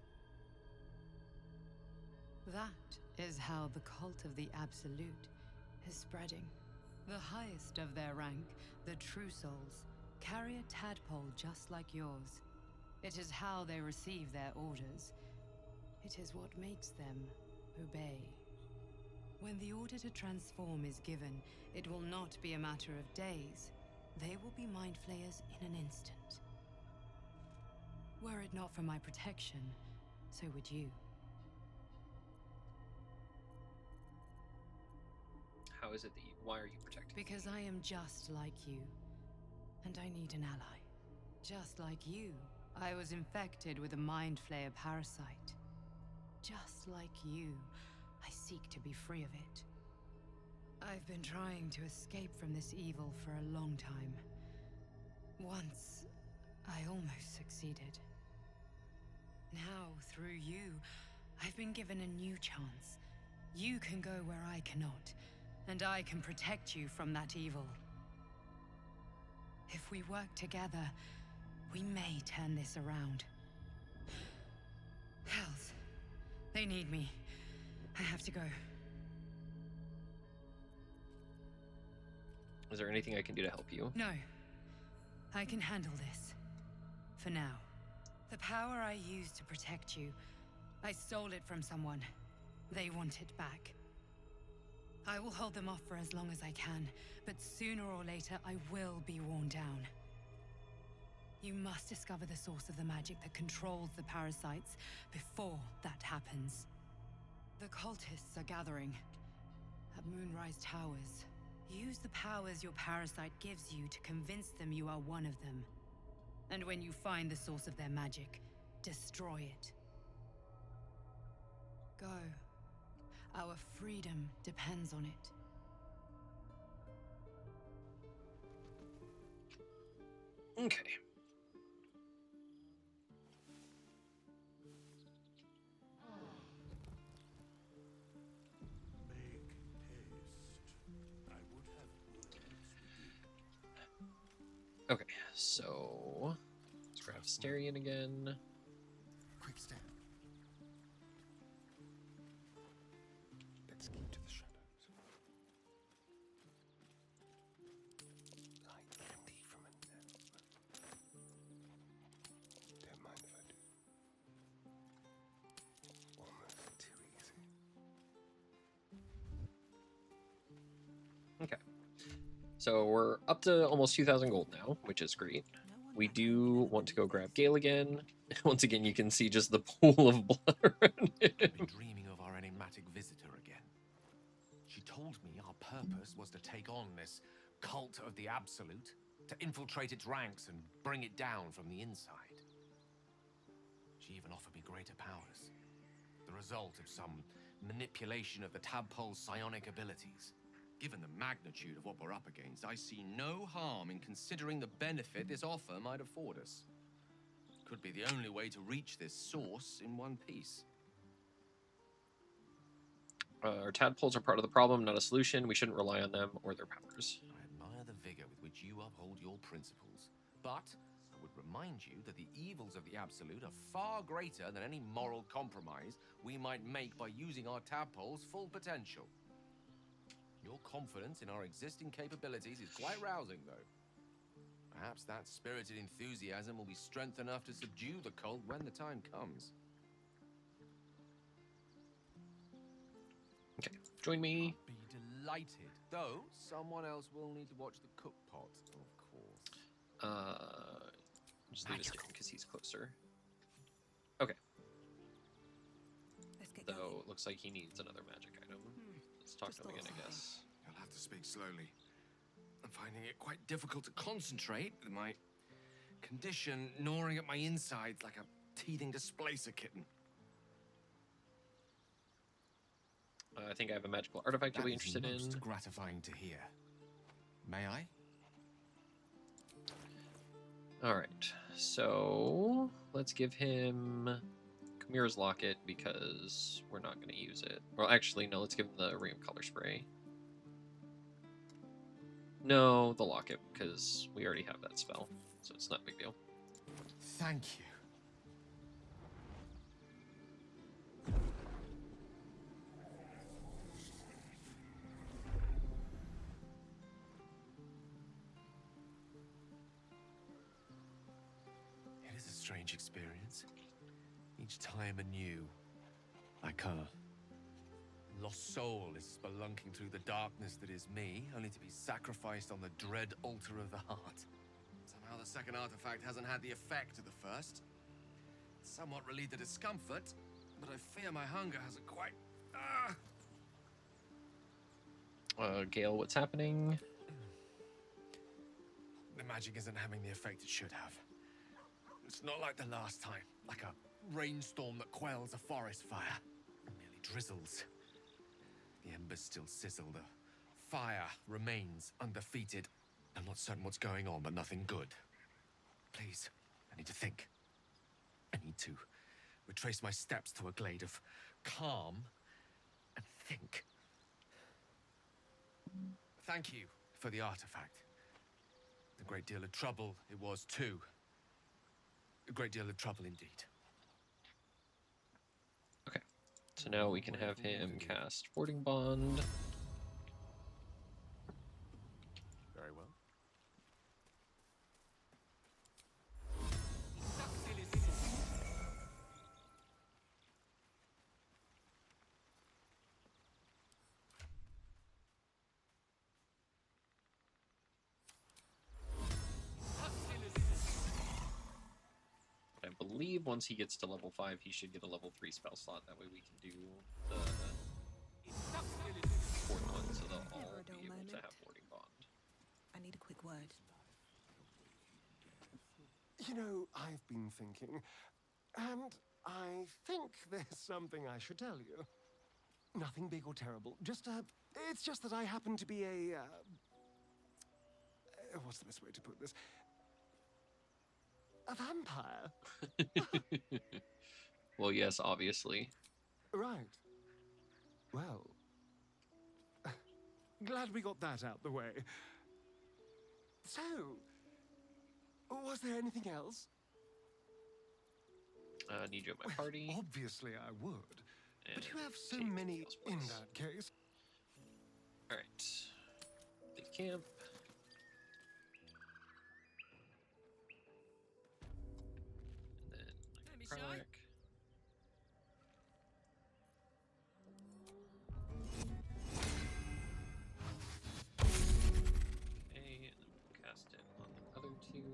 That is how the cult of the Absolute is spreading. The highest of their rank, the True Souls, carry a tadpole just like yours. It is how they receive their orders. It is what makes them obey. When the order to transform is given, it will not be a matter of days. They will be mind flayers in an instant. Were it not for my protection, so would you. How is it that you, why are you protecting me? Because I am just like you, and I need an ally. Just like you, I was infected with a mind flayer parasite. Just like you, I seek to be free of it. I've been trying to escape from this evil for a long time. Once, I almost succeeded. Now, through you, I've been given a new chance. You can go where I cannot, and I can protect you from that evil. If we work together, we may turn this around. Hells, they need me. I have to go. Is there anything I can do to help you? No. I can handle this. For now. The power I used to protect you, I stole it from someone. They want it back. I will hold them off for as long as I can, but sooner or later I will be worn down. You must discover the source of the magic that controls the parasites before that happens. The cultists are gathering at Moonrise Towers. Use the powers your parasite gives you to convince them you are one of them. And when you find the source of their magic, destroy it. Go. Our freedom depends on it. Okay. Okay, so let's grab Starion again. Quick step. Let's keep to the shadows. Light empty from a net. Don't mind if I do. Almost too easy. Okay. So we're up to almost 2,000 gold now, which is great. We do want to go grab Gale again. Once again, you can see just the pool of blood around him. Been dreaming of our enigmatic visitor again. She told me our purpose was to take on this cult of the Absolute, to infiltrate its ranks and bring it down from the inside. She even offered me greater powers, the result of some manipulation of the tadpole's psionic abilities. Given the magnitude of what we're up against, I see no harm in considering the benefit this offer might afford us. Could be the only way to reach this source in one piece. Our tadpoles are part of the problem, not a solution. We shouldn't rely on them or their powers. I admire the vigor with which you uphold your principles, but I would remind you that the evils of the Absolute are far greater than any moral compromise we might make by using our tadpole's full potential. Your confidence in our existing capabilities is quite rousing, though. Perhaps that spirited enthusiasm will be strength enough to subdue the cult when the time comes. Okay, join me. Be delighted, though someone else will need to watch the cook pot, of course. Just leave it because he's closer. Okay. Though it looks like he needs another magic item. Let's talk to him again, I guess. You'll have to speak slowly. I'm finding it quite difficult to concentrate with my condition gnawing at my insides like a teething displacer kitten. I think I have a magical artifact you'll be interested in. Most gratifying to hear. May I? All right, so let's give him Chimera's Locket because we're not going to use it. Well, actually, no, let's give him the Ring of Color Spray. No, the Locket, because we already have that spell, so it's not a big deal. Thank you. It is a strange experience. Each time anew, like a lost soul is spelunking through the darkness that is me, only to be sacrificed on the dread altar of the heart. Somehow the second artifact hasn't had the effect of the first. It's somewhat relieved the discomfort, but I fear my hunger hasn't quite... Gale, what's happening? The magic isn't having the effect it should have. It's not like the last time, like a rainstorm that quells a forest fire. It merely drizzles. The embers still sizzle, the fire remains undefeated. I'm not certain what's going on, but nothing good. Please, I need to think. I need to retrace my steps to a glade of calm and think. Thank you for the artifact. A great deal of trouble it was too. A great deal of trouble indeed. Okay, so now we can have him cast Boarding Bond. Very I believe once he gets to level 5, he should get a level 3 spell slot. That way we can do the fourth one, so they'll all be able to have Warding Bond. I need a quick word. You know, I've been thinking, and I think there's something I should tell you. Nothing big or terrible. It's just that I happen to be a, what's the best way to put this? A vampire. Well, yes, obviously. Right. Well, glad we got that out the way. So, was there anything else? Need you at my party. Obviously I would. And But you have so take many Gail's in place. that case. Alright. The camp. And then necrotic. Okay, and then we'll cast it on the other two.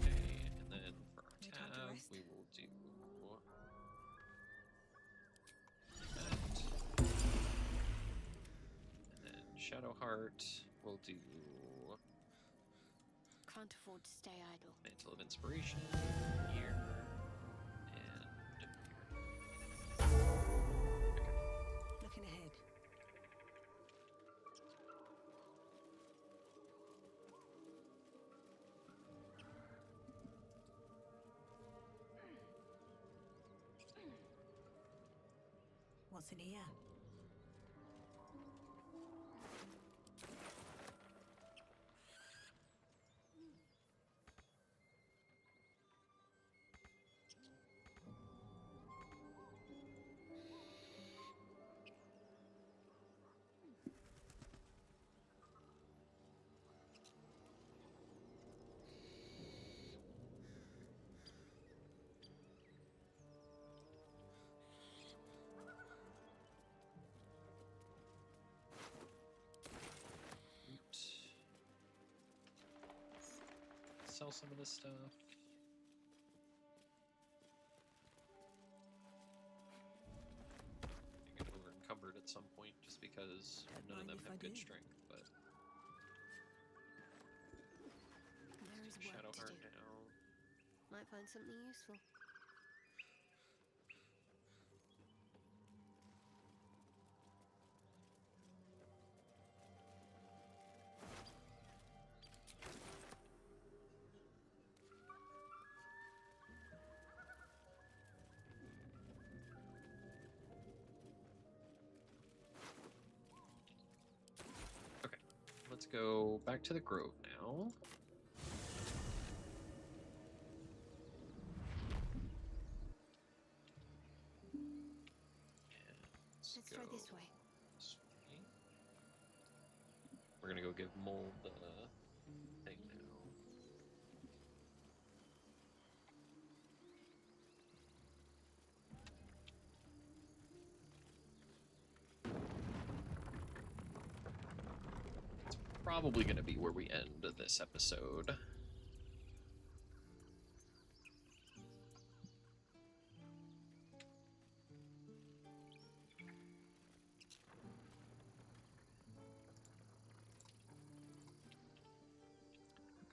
Okay, and then for our tab, we will do that. And then Shadowheart, we'll do Can't afford to stay idle. Mantle of Inspiration here and here. Looking ahead. What's in here? Sell some of this stuff. I get over encumbered at some point just because none of them have good strength, but There is work to Shadowheart do. now. Might find something useful. Let's go back to the grove now. Let's try this way. We're gonna go give Mold the thing now. It's probably gonna be where we end this episode.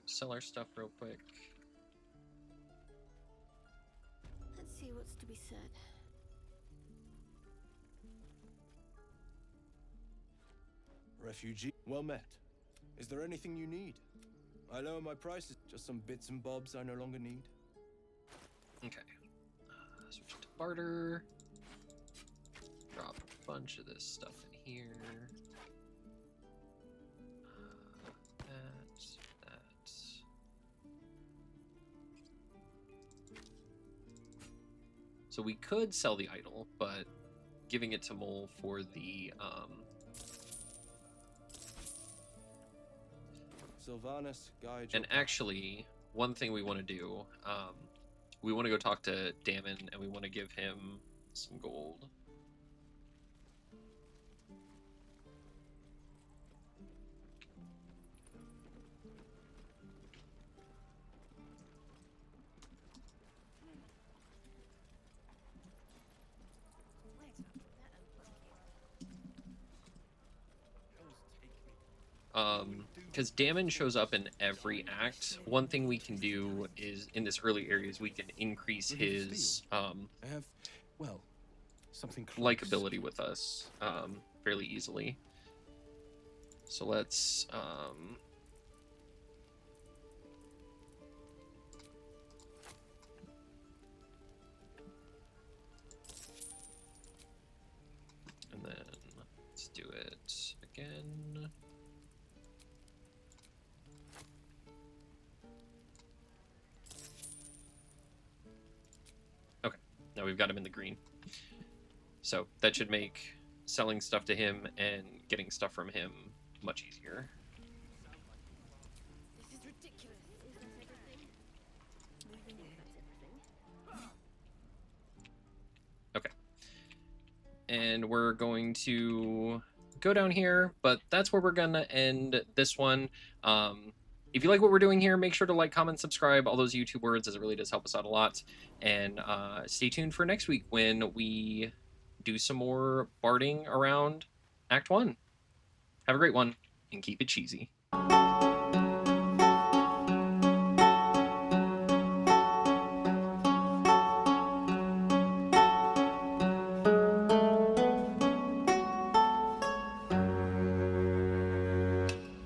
Sell our stuff real quick. Let's see what's to be said. Refugee, well met. Is there anything you need? I lower my prices, just some bits and bobs I no longer need. Okay. Switch to barter. Drop a bunch of this stuff in here. That. So we could sell the idol, but giving it to Mole for the Sylvanas, guide and actually, one thing we want to do, we want to go talk to Damon, and we want to give him some gold. because Damon shows up in every act, one thing we can do is, in this early area, is we can increase his I have, well, something close. likability with us fairly easily. So let's and then let's do it again. Okay, now we've got him in the green. So that should make selling stuff to him and getting stuff from him much easier. This is ridiculous. Is that everything? Moving on, that's everything. Okay. And we're going to go down here, but that's where we're gonna end this one. If you like what we're doing here, make sure to like, comment, subscribe, all those YouTube words, as it really does help us out a lot. And stay tuned for next week when we do some more barding around Act 1. Have a great one, and keep it cheesy.